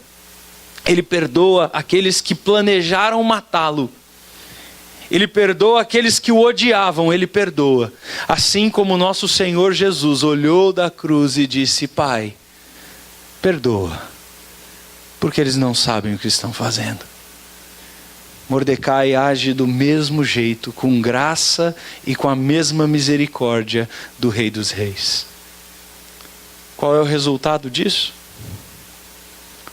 Ele perdoa aqueles que planejaram matá-lo. Ele perdoa aqueles que o odiavam, ele perdoa. Assim como nosso Senhor Jesus olhou da cruz e disse: Pai, perdoa, porque eles não sabem o que estão fazendo. Mordecai age do mesmo jeito, com graça e com a mesma misericórdia do Rei dos Reis. Qual é o resultado disso?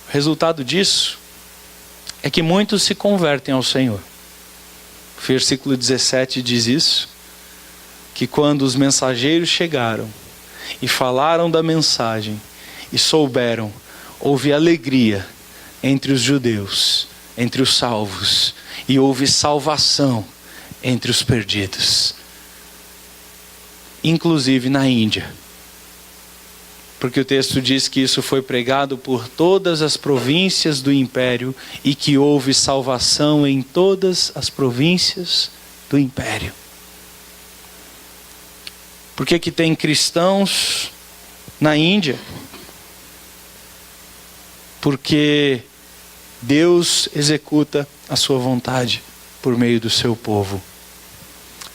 O resultado disso é que muitos se convertem ao Senhor. O versículo 17 diz isso, que quando os mensageiros chegaram e falaram da mensagem e souberam, houve alegria entre os judeus, entre os salvos, e houve salvação entre os perdidos, inclusive na Índia. Porque o texto diz que isso foi pregado por todas as províncias do império e que houve salvação em todas as províncias do império. Por que tem cristãos na Índia? Porque Deus executa a sua vontade por meio do seu povo.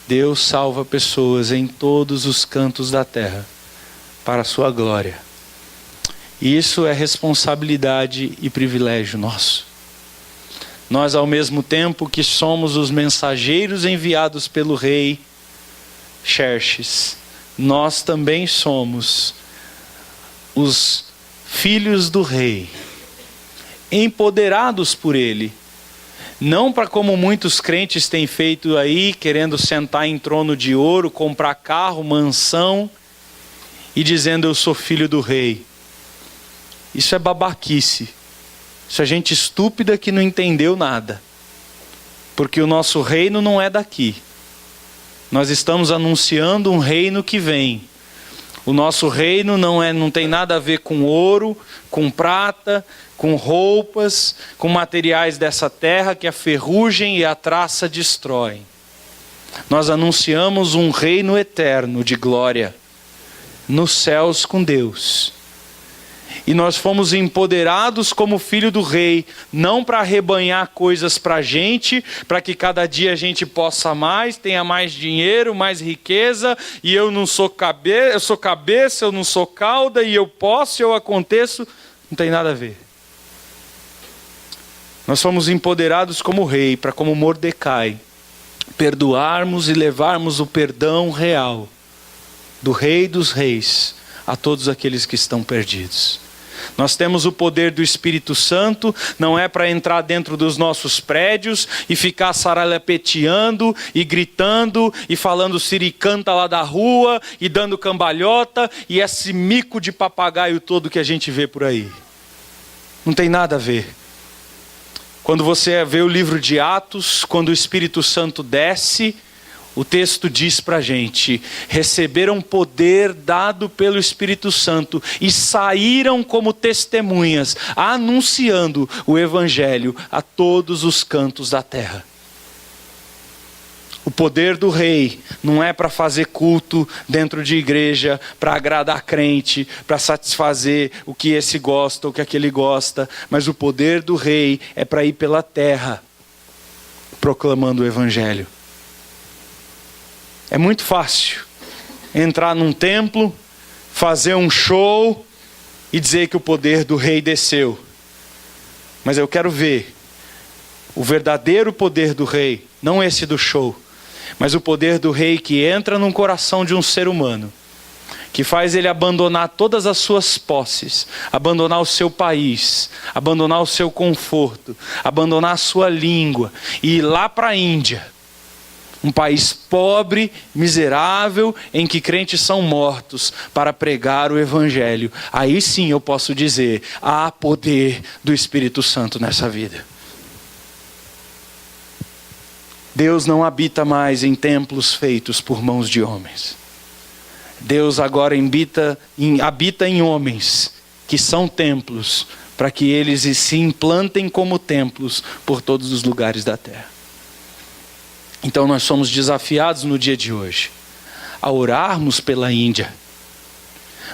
Deus salva pessoas em todos os cantos da terra para a sua glória. E isso é responsabilidade e privilégio nosso. Nós, ao mesmo tempo que somos os mensageiros enviados pelo rei Xerxes, nós também somos os filhos do rei, empoderados por ele. Não para como muitos crentes têm feito aí, querendo sentar em trono de ouro, comprar carro, mansão, e dizendo: eu sou filho do rei. Isso é babaquice. Isso é gente estúpida que não entendeu nada. Porque o nosso reino não é daqui. Nós estamos anunciando um reino que vem. O nosso reino não tem nada a ver com ouro, com prata, com roupas, com materiais dessa terra que a ferrugem e a traça destroem. Nós anunciamos um reino eterno de glória nos céus com Deus. E nós fomos empoderados como filho do rei, não para arrebanhar coisas para a gente, para que cada dia a gente possa mais, tenha mais dinheiro, mais riqueza, e eu não sou cabeça, eu sou cabeça, eu não sou cauda, e eu posso, eu aconteço. Não tem nada a ver. Nós fomos empoderados como rei, para como Mordecai, perdoarmos e levarmos o perdão real do Rei dos Reis a todos aqueles que estão perdidos. Nós temos o poder do Espírito Santo, não é para entrar dentro dos nossos prédios e ficar saralepeteando e gritando e falando siricanta lá da rua e dando cambalhota e esse mico de papagaio todo que a gente vê por aí. Não tem nada a ver. Quando você vê o livro de Atos, quando o Espírito Santo desce, o texto diz para a gente: receberam poder dado pelo Espírito Santo e saíram como testemunhas, anunciando o Evangelho a todos os cantos da terra. O poder do rei não é para fazer culto dentro de igreja, para agradar crente, para satisfazer o que esse gosta ou o que aquele gosta, mas o poder do rei é para ir pela terra proclamando o Evangelho. É muito fácil entrar num templo, fazer um show e dizer que o poder do rei desceu. Mas eu quero ver o verdadeiro poder do rei, não esse do show, mas o poder do rei que entra no coração de um ser humano, que faz ele abandonar todas as suas posses, abandonar o seu país, abandonar o seu conforto, abandonar a sua língua e ir lá para a Índia, um país pobre, miserável, em que crentes são mortos, para pregar o Evangelho. Aí sim eu posso dizer: há poder do Espírito Santo nessa vida. Deus não habita mais em templos feitos por mãos de homens. Deus agora habita em homens que são templos, para que eles se implantem como templos por todos os lugares da terra. Então nós somos desafiados no dia de hoje a orarmos pela Índia,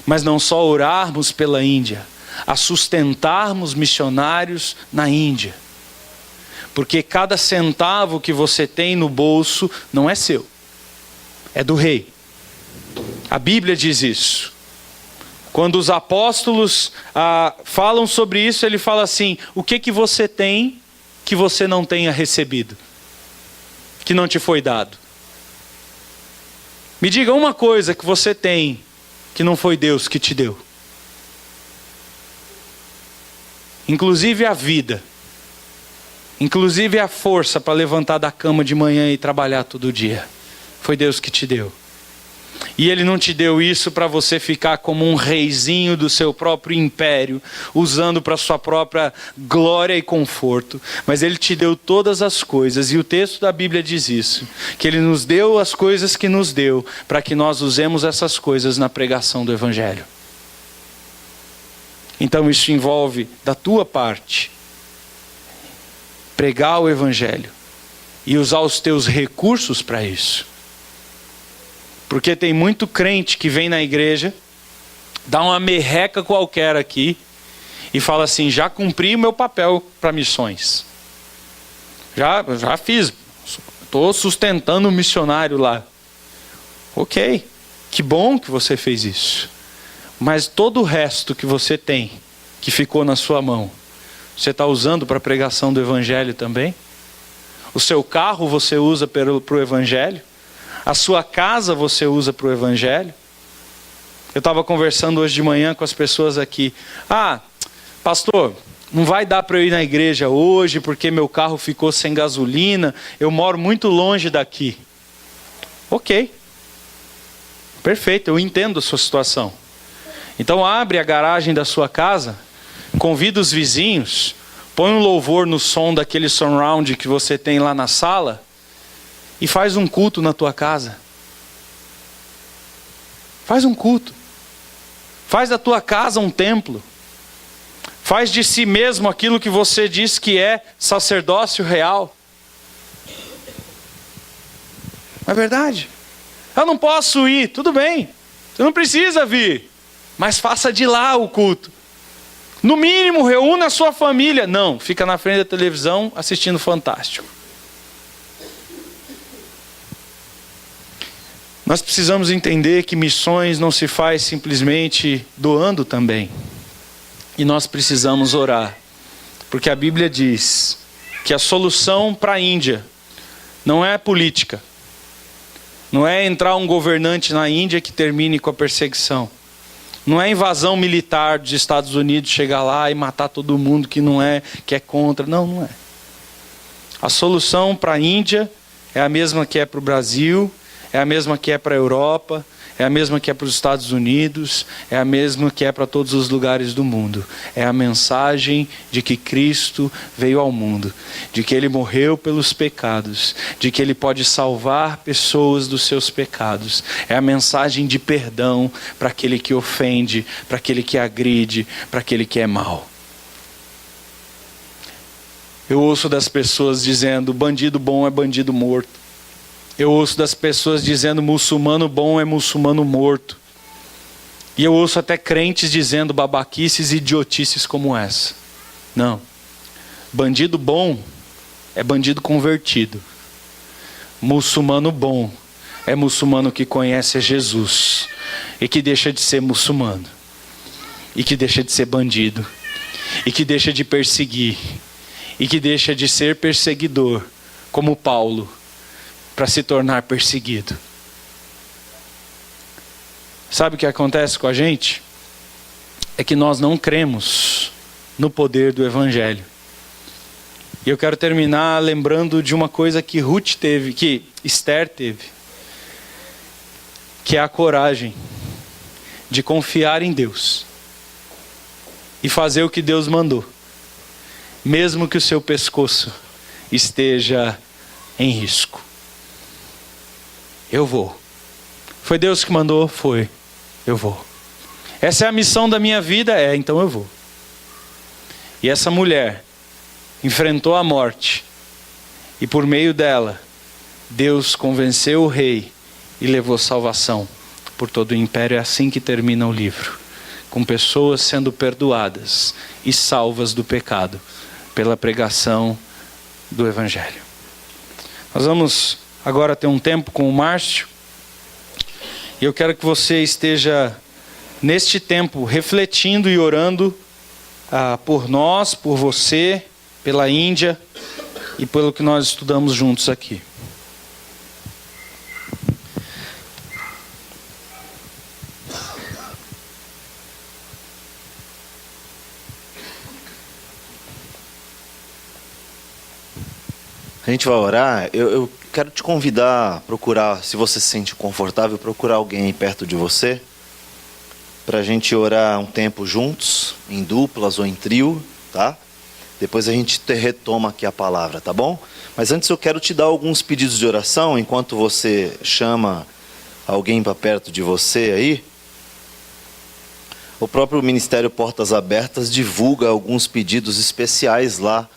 mas não só orarmos pela Índia, a sustentarmos missionários na Índia. Porque cada centavo que você tem no bolso não é seu, é do rei. A Bíblia diz isso. Quando os apóstolos falam sobre isso, ele fala assim: o que você tem que você não tenha recebido, que não te foi dado? Me diga uma coisa que você tem que não foi Deus que te deu. Inclusive a vida. Inclusive a força para levantar da cama de manhã e trabalhar todo dia. Foi Deus que te deu. E Ele não te deu isso para você ficar como um reizinho do seu próprio império, usando para sua própria glória e conforto. Mas Ele te deu todas as coisas, e o texto da Bíblia diz isso, que Ele nos deu as coisas que nos deu, para que nós usemos essas coisas na pregação do Evangelho. Então isso envolve, da tua parte, pregar o Evangelho e usar os teus recursos para isso. Porque tem muito crente que vem na igreja, dá uma merreca qualquer aqui e fala assim: já cumpri o meu papel para missões. Já fiz, estou sustentando um missionário lá. Ok, que bom que você fez isso. Mas todo o resto que você tem, que ficou na sua mão, você está usando para a pregação do Evangelho também? O seu carro você usa para o Evangelho? A sua casa você usa para o Evangelho? Eu estava conversando hoje de manhã com as pessoas aqui. Pastor, não vai dar para eu ir na igreja hoje porque meu carro ficou sem gasolina. Eu moro muito longe daqui. Ok. Perfeito, eu entendo a sua situação. Então abre a garagem da sua casa, convida os vizinhos, põe um louvor no som daquele surround que você tem lá na sala e faz um culto na tua casa. Faz um culto. Faz da tua casa um templo. Faz de si mesmo aquilo que você diz que é sacerdócio real. Não é verdade? Eu não posso ir, tudo bem. Você não precisa vir. Mas faça de lá o culto. No mínimo, reúna a sua família. Não, fica na frente da televisão assistindo Fantástico. Nós precisamos entender que missões não se faz simplesmente doando também. E nós precisamos orar. Porque a Bíblia diz que a solução para a Índia não é política. Não é entrar um governante na Índia que termine com a perseguição. Não é invasão militar dos Estados Unidos, chegar lá e matar todo mundo que é contra. Não, não é. A solução para a Índia é a mesma que é para o Brasil, é a mesma que é para a Europa, é a mesma que é para os Estados Unidos, é a mesma que é para todos os lugares do mundo. É a mensagem de que Cristo veio ao mundo, de que Ele morreu pelos pecados, de que Ele pode salvar pessoas dos seus pecados. É a mensagem de perdão para aquele que ofende, para aquele que agride, para aquele que é mau. Eu ouço das pessoas dizendo, bandido bom é bandido morto. Eu ouço das pessoas dizendo, muçulmano bom é muçulmano morto. E eu ouço até crentes dizendo babaquices e idiotices como essa. Não. Bandido bom é bandido convertido. Muçulmano bom é muçulmano que conhece a Jesus e que deixa de ser muçulmano. E que deixa de ser bandido. E que deixa de perseguir. E que deixa de ser perseguidor, como Paulo, para se tornar perseguido. Sabe o que acontece com a gente? É que nós não cremos no poder do Evangelho. E eu quero terminar lembrando de uma coisa que Ruth teve, que Esther teve, que é a coragem de confiar em Deus e fazer o que Deus mandou, mesmo que o seu pescoço esteja em risco. Eu vou. Foi Deus que mandou? Foi. Eu vou. Essa é a missão da minha vida? É, então eu vou. E essa mulher enfrentou a morte. E por meio dela, Deus convenceu o rei e levou salvação por todo o império. É assim que termina o livro. Com pessoas sendo perdoadas e salvas do pecado pela pregação do Evangelho. Nós vamos agora ter um tempo com o Márcio. E eu quero que você esteja neste tempo refletindo e orando por nós, por você, pela Índia e pelo que nós estudamos juntos aqui. A gente vai orar. Eu quero te convidar a procurar, se você se sente confortável, procurar alguém aí perto de você, para a gente orar um tempo juntos, em duplas ou em trio, tá? Depois a gente retoma aqui a palavra, tá bom? Mas antes eu quero te dar alguns pedidos de oração, enquanto você chama alguém para perto de você aí. O próprio Ministério Portas Abertas divulga alguns pedidos especiais lá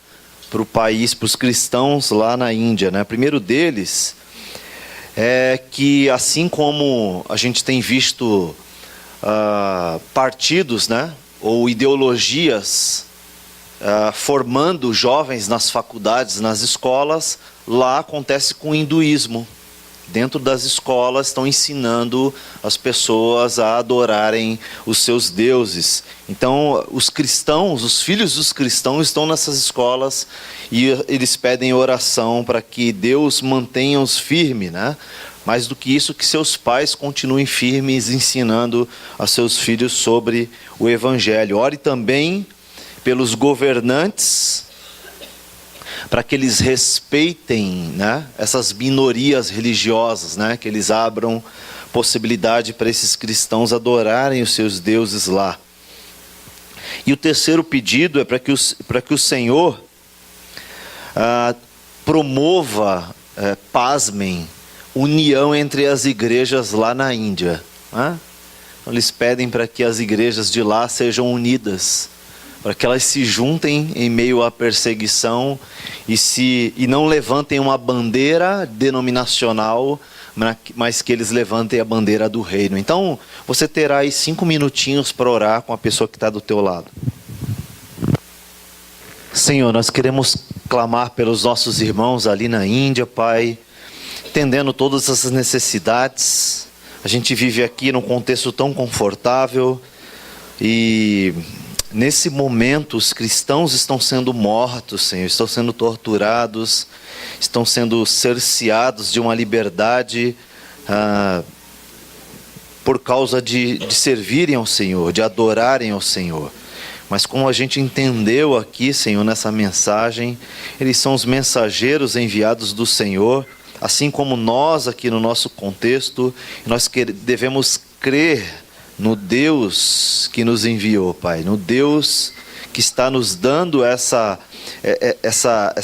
para o país, para os cristãos lá na Índia, né? O primeiro deles é que, assim como a gente tem visto partidos, né, ou ideologias formando jovens nas faculdades, nas escolas, lá acontece com o hinduísmo. Dentro das escolas estão ensinando as pessoas a adorarem os seus deuses. Então, os cristãos, os filhos dos cristãos estão nessas escolas e eles pedem oração para que Deus mantenha-os firmes, né? Mais do que isso, que seus pais continuem firmes ensinando a seus filhos sobre o Evangelho. Ore também pelos governantes, para que eles respeitem, né, essas minorias religiosas, né, que eles abram possibilidade para esses cristãos adorarem os seus deuses lá. E o terceiro pedido é para que o Senhor promova, pasmem, união entre as igrejas lá na Índia. Né? Então, eles pedem para que as igrejas de lá sejam unidas, para que elas se juntem em meio à perseguição e não levantem uma bandeira denominacional, mas que eles levantem a bandeira do reino. Então, você terá aí 5 minutinhos para orar com a pessoa que está do teu lado. Senhor, nós queremos clamar pelos nossos irmãos ali na Índia, Pai, entendendo todas essas necessidades. A gente vive aqui num contexto tão confortável e nesse momento os cristãos estão sendo mortos, Senhor, estão sendo torturados, estão sendo cerceados de uma liberdade por causa de servirem ao Senhor, de adorarem ao Senhor. Mas como a gente entendeu aqui, Senhor, nessa mensagem, eles são os mensageiros enviados do Senhor assim como nós aqui no nosso contexto, nós devemos crer no Deus que nos enviou, Pai, no Deus que está nos dando essa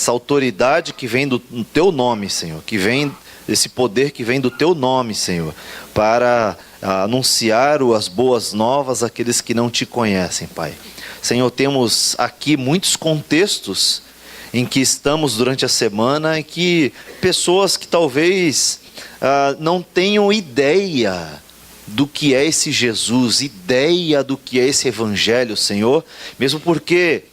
autoridade que vem do Teu nome, Senhor, que vem esse poder que vem do Teu nome, Senhor, para anunciar as boas novas àqueles que não Te conhecem, Pai. Senhor, temos aqui muitos contextos em que estamos durante a semana, em que pessoas que talvez não tenham ideia do que é esse Jesus, ideia do que é esse Evangelho, Senhor, mesmo porque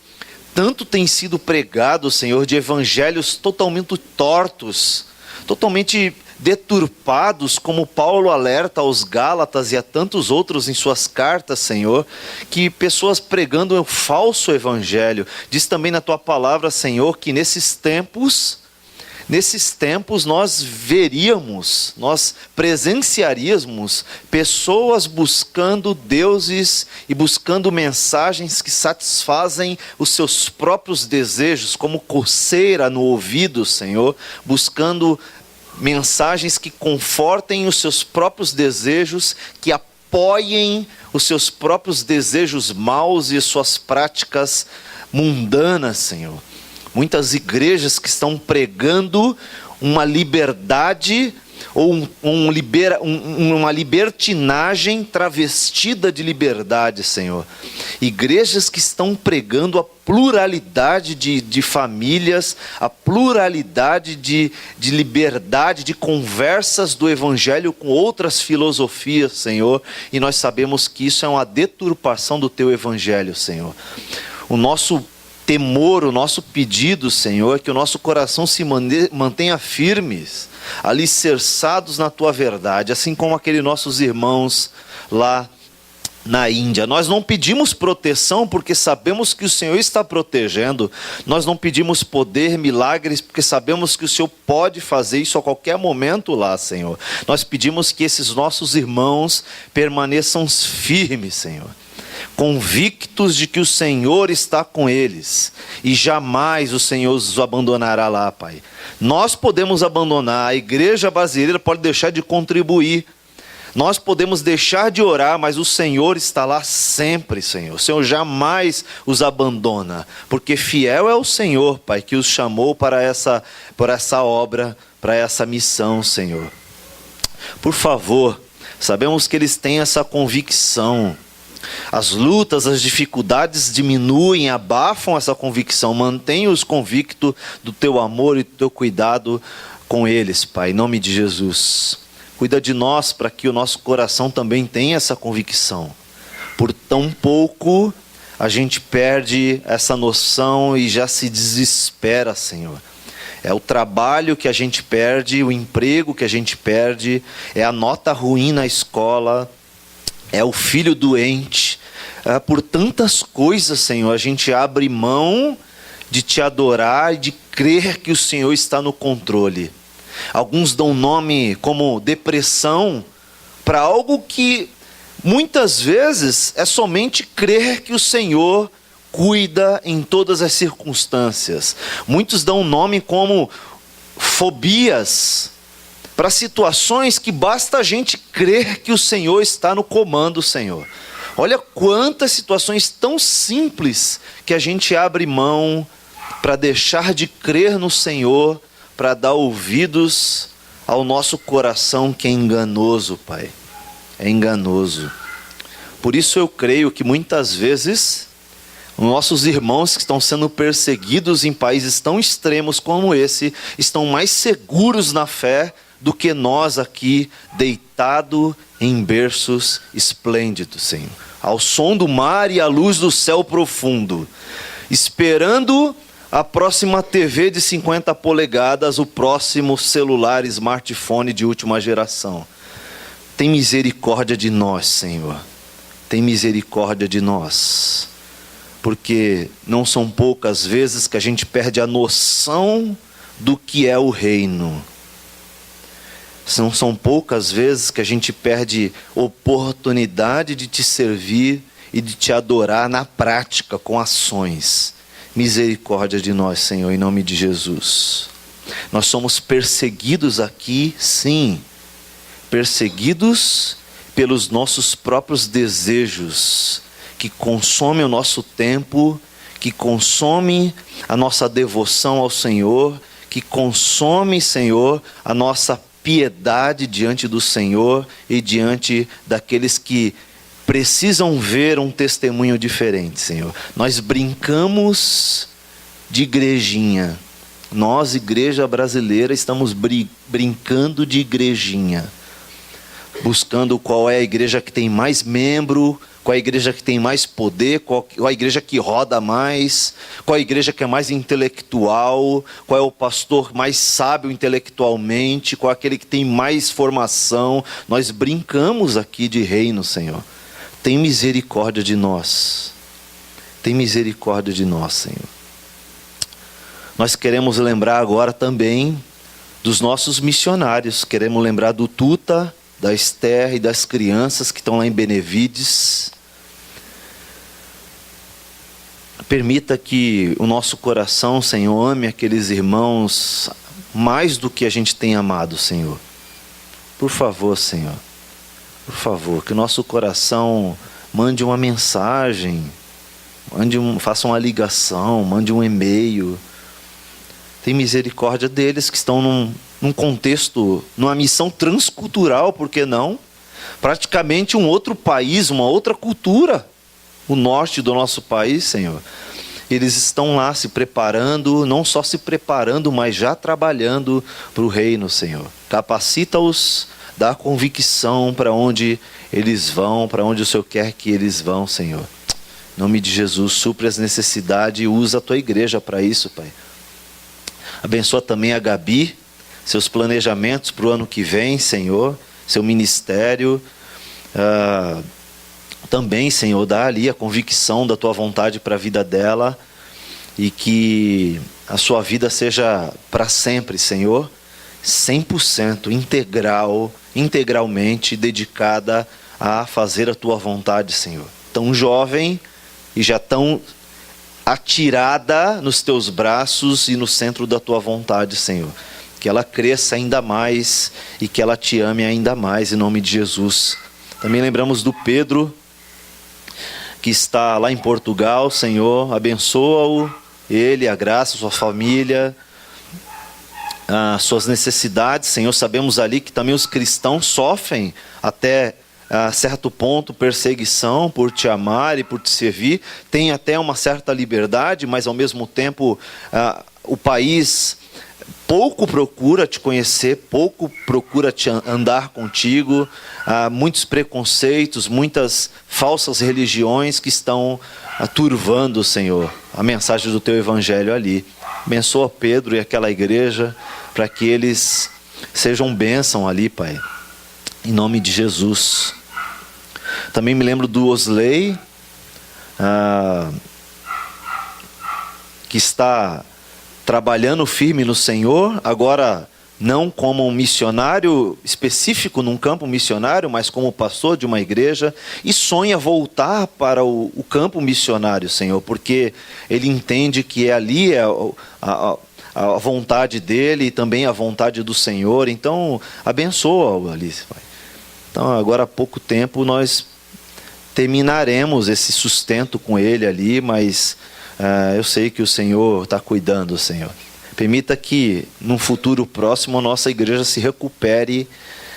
tanto tem sido pregado, Senhor, de evangelhos totalmente tortos, totalmente deturpados, como Paulo alerta aos Gálatas e a tantos outros em suas cartas, Senhor, que pessoas pregando um falso evangelho. Diz também na Tua palavra, Senhor, que nesses tempos nós veríamos, nós presenciaríamos pessoas buscando deuses e buscando mensagens que satisfazem os seus próprios desejos, como coceira no ouvido, Senhor, buscando mensagens que confortem os seus próprios desejos, que apoiem os seus próprios desejos maus e suas práticas mundanas, Senhor. Muitas igrejas que estão pregando uma liberdade ou uma libertinagem travestida de liberdade, Senhor. Igrejas que estão pregando a pluralidade de famílias, a pluralidade de liberdade, de conversas do Evangelho com outras filosofias, Senhor. E nós sabemos que isso é uma deturpação do Teu Evangelho, Senhor. O nosso temor, o nosso pedido, Senhor, é que o nosso coração se mantenha firmes, alicerçados na Tua verdade, assim como aqueles nossos irmãos lá na Índia. Nós não pedimos proteção porque sabemos que o Senhor está protegendo. Nós não pedimos poder, milagres, porque sabemos que o Senhor pode fazer isso a qualquer momento lá, Senhor. Nós pedimos que esses nossos irmãos permaneçam firmes, Senhor, convictos de que o Senhor está com eles e jamais o Senhor os abandonará lá, Pai. Nós podemos abandonar, a igreja brasileira pode deixar de contribuir, nós podemos deixar de orar, mas o Senhor está lá sempre, Senhor. O Senhor jamais os abandona, porque fiel é o Senhor, Pai, que os chamou para essa obra, para essa missão, Senhor. Por favor, sabemos que eles têm essa convicção. As lutas, as dificuldades diminuem, abafam essa convicção. Mantenha-os convictos do Teu amor e do Teu cuidado com eles, Pai, em nome de Jesus. Cuida de nós para que o nosso coração também tenha essa convicção. Por tão pouco a gente perde essa noção e já se desespera, Senhor. É o trabalho que a gente perde, o emprego que a gente perde, é a nota ruim na escola, é o filho doente. Por tantas coisas, Senhor, a gente abre mão de Te adorar e de crer que o Senhor está no controle. Alguns dão nome como depressão para algo que muitas vezes é somente crer que o Senhor cuida em todas as circunstâncias. Muitos dão nome como fobias para situações que basta a gente crer que o Senhor está no comando, Senhor. Olha quantas situações tão simples que a gente abre mão para deixar de crer no Senhor, para dar ouvidos ao nosso coração que é enganoso, Pai. É enganoso. Por isso eu creio que muitas vezes nossos irmãos que estão sendo perseguidos em países tão extremos como esse, estão mais seguros na fé do que nós aqui, deitado em berços esplêndidos, Senhor, ao som do mar e à luz do céu profundo, esperando a próxima TV de 50 polegadas, o próximo celular, smartphone de última geração. Tem misericórdia de nós, Senhor. Tem misericórdia de nós. Porque não são poucas vezes que a gente perde a noção do que é o reino. Não são poucas vezes que a gente perde oportunidade de Te servir e de Te adorar na prática, com ações. Misericórdia de nós, Senhor, em nome de Jesus. Nós somos perseguidos aqui, sim. Perseguidos pelos nossos próprios desejos, que consomem o nosso tempo, que consomem a nossa devoção ao Senhor, que consomem, Senhor, a nossa piedade diante do Senhor e diante daqueles que precisam ver um testemunho diferente, Senhor. Nós brincamos de igrejinha. Nós, igreja brasileira, estamos brincando de igrejinha. Buscando qual é a igreja que tem mais membro, qual é a igreja que tem mais poder, qual é a igreja que roda mais, qual é a igreja que é mais intelectual, qual é o pastor mais sábio intelectualmente, qual é aquele que tem mais formação. Nós brincamos aqui de reino, Senhor. Tem misericórdia de nós. Tem misericórdia de nós, Senhor. Nós queremos lembrar agora também dos nossos missionários. Queremos lembrar do Tuta, da Esther e das crianças que estão lá em Benevides. Permita que o nosso coração, Senhor, ame aqueles irmãos mais do que a gente tem amado, Senhor. Por favor, Senhor. Por favor, que o nosso coração mande uma mensagem, faça uma ligação, mande um e-mail. Tem misericórdia deles que estão num contexto, numa missão transcultural, por que não? Praticamente um outro país, uma outra cultura, o norte do nosso país, Senhor. Eles estão lá se preparando, não só se preparando, mas já trabalhando para o reino, Senhor. Capacita-os, dá convicção para onde eles vão, para onde o Senhor quer que eles vão, Senhor. Em nome de Jesus, supre as necessidades e usa a tua igreja para isso, Pai. Abençoa também a Gabi, seus planejamentos para o ano que vem, Senhor, seu ministério. Também, Senhor, dá ali a convicção da tua vontade para a vida dela e que a sua vida seja para sempre, Senhor, 100% integralmente dedicada a fazer a tua vontade, Senhor. Tão jovem e já tão atirada nos teus braços e no centro da tua vontade, Senhor. Que ela cresça ainda mais e que ela te ame ainda mais, em nome de Jesus. Também lembramos do Pedro, que está lá em Portugal, Senhor. Abençoa-o, ele, a Graça, sua família, as suas necessidades, Senhor. Sabemos ali que também os cristãos sofrem até a certo ponto perseguição por te amar e por te servir. Tem até uma certa liberdade, mas ao mesmo tempo o país pouco procura te conhecer, pouco procura te andar contigo. Há muitos preconceitos, muitas falsas religiões que estão turvando, Senhor, a mensagem do teu evangelho ali. Abençoa Pedro e aquela igreja para que eles sejam bênção ali, Pai, em nome de Jesus. Também me lembro do Osley, que está trabalhando firme no Senhor, agora não como um missionário específico num campo missionário, mas como pastor de uma igreja, e sonha voltar para o campo missionário, Senhor, porque ele entende que ali é a vontade dele e também a vontade do Senhor. Então, abençoa-o ali, Pai. Então, agora há pouco tempo nós terminaremos esse sustento com ele ali, mas eu sei que o Senhor está cuidando, Senhor. Permita que, num futuro próximo, a nossa igreja se recupere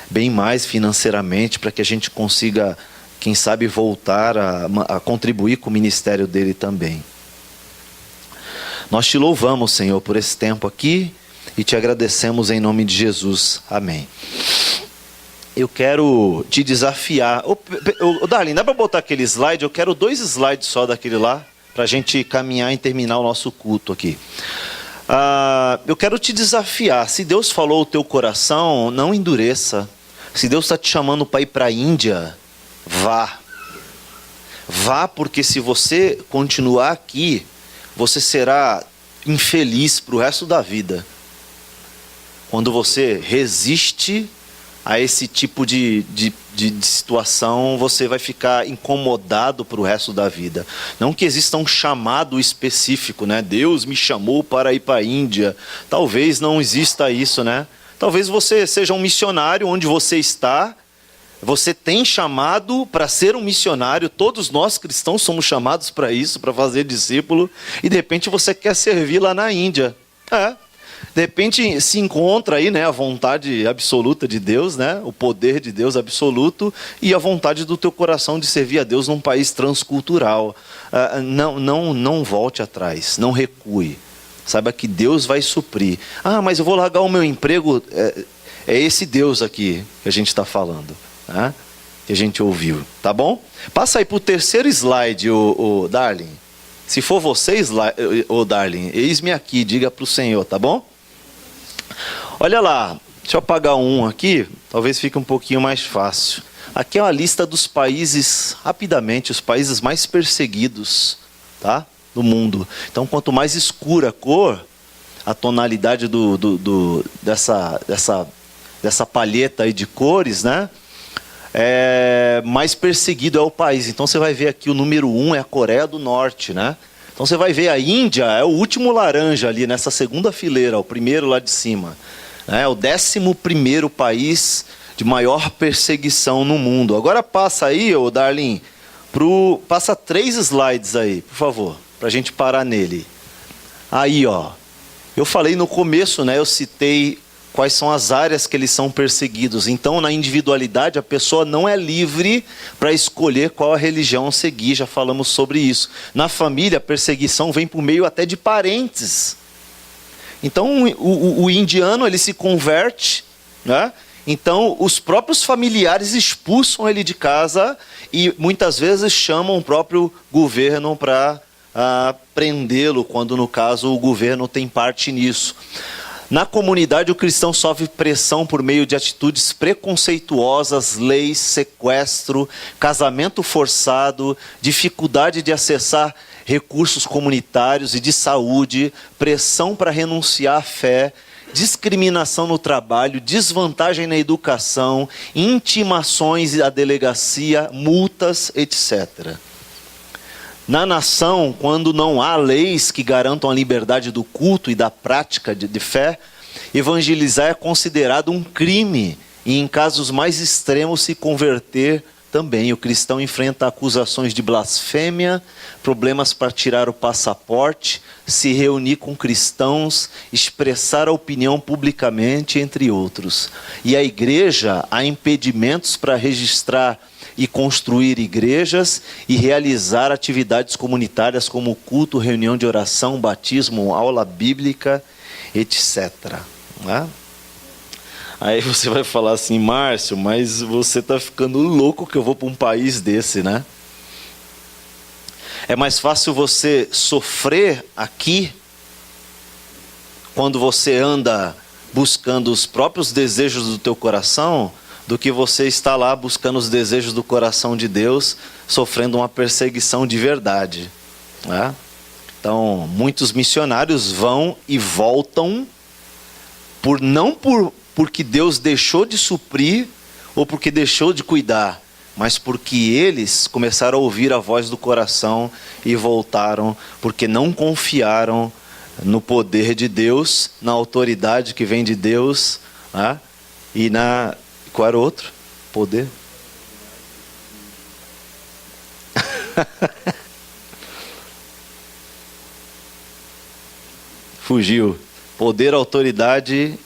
bem mais financeiramente, para que a gente consiga, quem sabe, voltar a contribuir com o ministério dele também. Nós te louvamos, Senhor, por esse tempo aqui e te agradecemos em nome de Jesus. Amém. Eu quero te desafiar. Darlene, dá para botar aquele slide? Eu quero 2 slides só daquele lá, para a gente caminhar e terminar o nosso culto aqui. Eu quero te desafiar. Se Deus falou o teu coração, não endureça. Se Deus está te chamando para ir para a Índia, vá. Vá, porque se você continuar aqui, você será infeliz para o resto da vida. Quando você resiste a esse tipo de situação, você vai ficar incomodado para o resto da vida. Não que exista um chamado específico, né? Deus me chamou para ir para a Índia. Talvez não exista isso, né? Talvez você seja um missionário onde você está. Você tem chamado para ser um missionário. Todos nós cristãos somos chamados para isso, para fazer discípulo. E de repente você quer servir lá na Índia. De repente se encontra aí, né, a vontade absoluta de Deus, né, o poder de Deus absoluto e a vontade do teu coração de servir a Deus num país transcultural. Não volte atrás, não recue. Saiba que Deus vai suprir. Mas eu vou largar o meu emprego. É esse Deus aqui que a gente está falando, né, que a gente ouviu, tá bom? Passa aí para o terceiro slide, o Darling. Se for você, Darling, eis-me aqui, diga para o Senhor, tá bom? Olha lá, deixa eu apagar um aqui, talvez fique um pouquinho mais fácil. Aqui é uma lista dos países, rapidamente, os países mais perseguidos, tá, do mundo. Então, quanto mais escura a cor, a tonalidade dessa palheta aí de cores, né, mais perseguido é o país. Então você vai ver aqui o número 1 é a Coreia do Norte, né? Então você vai ver a Índia é o último laranja ali nessa segunda fileira, o primeiro lá de cima. É o 11º país de maior perseguição no mundo. Agora passa aí, Darlin, passa 3 slides aí, por favor, para a gente parar nele. Aí, ó, eu falei no começo, né? Eu citei quais são as áreas que eles são perseguidos. Então, na individualidade, a pessoa não é livre para escolher qual a religião seguir, já falamos sobre isso. Na família, a perseguição vem por meio até de parentes. Então, o indiano, ele se converte, né? Então, os próprios familiares expulsam ele de casa e muitas vezes chamam o próprio governo para prendê-lo, quando no caso o governo tem parte nisso. Na comunidade, o cristão sofre pressão por meio de atitudes preconceituosas, leis, sequestro, casamento forçado, dificuldade de acessar recursos comunitários e de saúde, pressão para renunciar à fé, discriminação no trabalho, desvantagem na educação, intimações à delegacia, multas, etc. Na nação, quando não há leis que garantam a liberdade do culto e da prática de fé, evangelizar é considerado um crime e, em casos mais extremos, se converter também. O cristão enfrenta acusações de blasfêmia, problemas para tirar o passaporte, se reunir com cristãos, expressar a opinião publicamente, entre outros. E a igreja, há impedimentos para registrar e construir igrejas e realizar atividades comunitárias como culto, reunião de oração, batismo, aula bíblica, etc. Né? Aí você vai falar assim, Márcio, mas você está ficando louco que eu vou para um país desse, né? É mais fácil você sofrer aqui, quando você anda buscando os próprios desejos do teu coração, do que você está lá buscando os desejos do coração de Deus, sofrendo uma perseguição de verdade, né? Então, muitos missionários vão e voltam porque Deus deixou de suprir ou porque deixou de cuidar, mas porque eles começaram a ouvir a voz do coração e voltaram, porque não confiaram no poder de Deus, na autoridade que vem de Deus, né? E qual era o outro? Poder? Fugiu. Poder, autoridade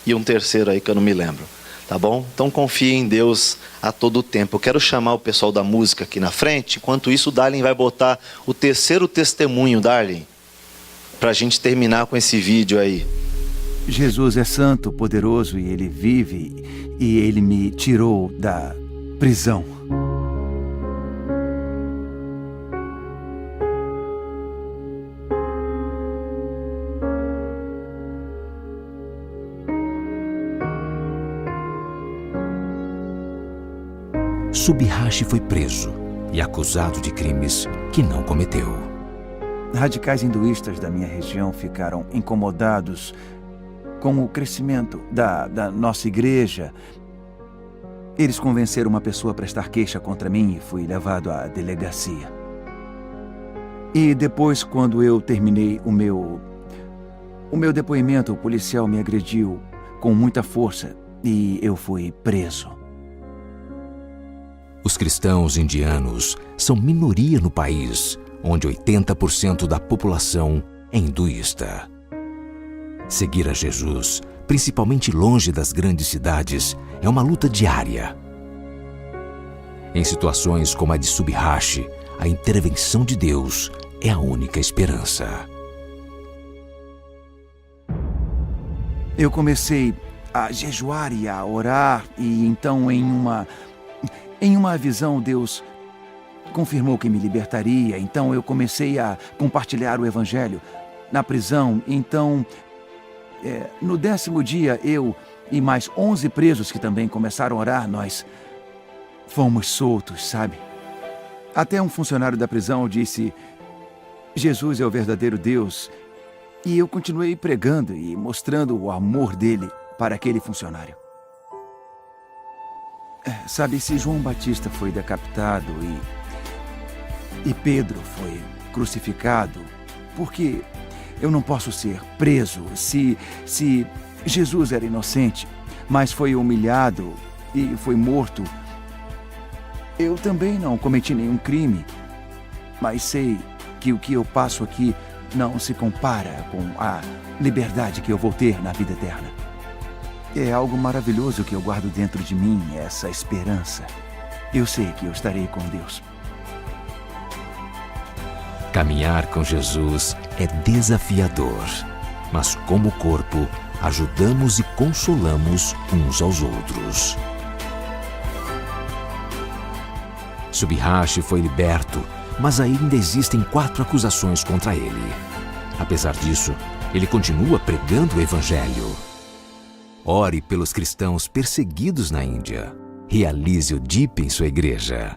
e um terceiro aí que eu não me lembro. Tá bom? Então confie em Deus a todo tempo. Eu quero chamar o pessoal da música aqui na frente. Enquanto isso, o Darlin vai botar o terceiro testemunho, Darlin, para a gente terminar com esse vídeo aí. Jesus é santo, poderoso e Ele vive e Ele me tirou da prisão. Subhashi foi preso e acusado de crimes que não cometeu. Radicais hinduístas da minha região ficaram incomodados com o crescimento da nossa igreja Eles convenceram uma pessoa a prestar queixa contra mim e fui levado à delegacia. E depois, quando eu terminei o meu depoimento, o policial me agrediu com muita força e eu fui preso. Os cristãos indianos são minoria no país, onde 80% da população é hinduísta. Seguir a Jesus, principalmente longe das grandes cidades, é uma luta diária. Em situações como a de Subhash, a intervenção de Deus é a única esperança. Eu comecei a jejuar e a orar, e então em uma visão Deus confirmou que me libertaria. Então eu comecei a compartilhar o evangelho na prisão. Então, no 10º dia, eu e mais 11 presos que também começaram a orar, nós fomos soltos, sabe? Até um funcionário da prisão disse: Jesus é o verdadeiro Deus. E eu continuei pregando e mostrando o amor dele para aquele funcionário. Sabe, se João Batista foi decapitado e Pedro foi crucificado, por que eu não posso ser preso? Se Jesus era inocente, mas foi humilhado e foi morto, eu também não cometi nenhum crime, mas sei que o que eu passo aqui não se compara com a liberdade que eu vou ter na vida eterna. É algo maravilhoso que eu guardo dentro de mim, essa esperança. Eu sei que eu estarei com Deus. Caminhar com Jesus é desafiador, mas como corpo, ajudamos e consolamos uns aos outros. Subhash foi liberto, mas ainda existem 4 acusações contra ele. Apesar disso, ele continua pregando o evangelho. Ore pelos cristãos perseguidos na Índia. Realize o DIP em sua igreja.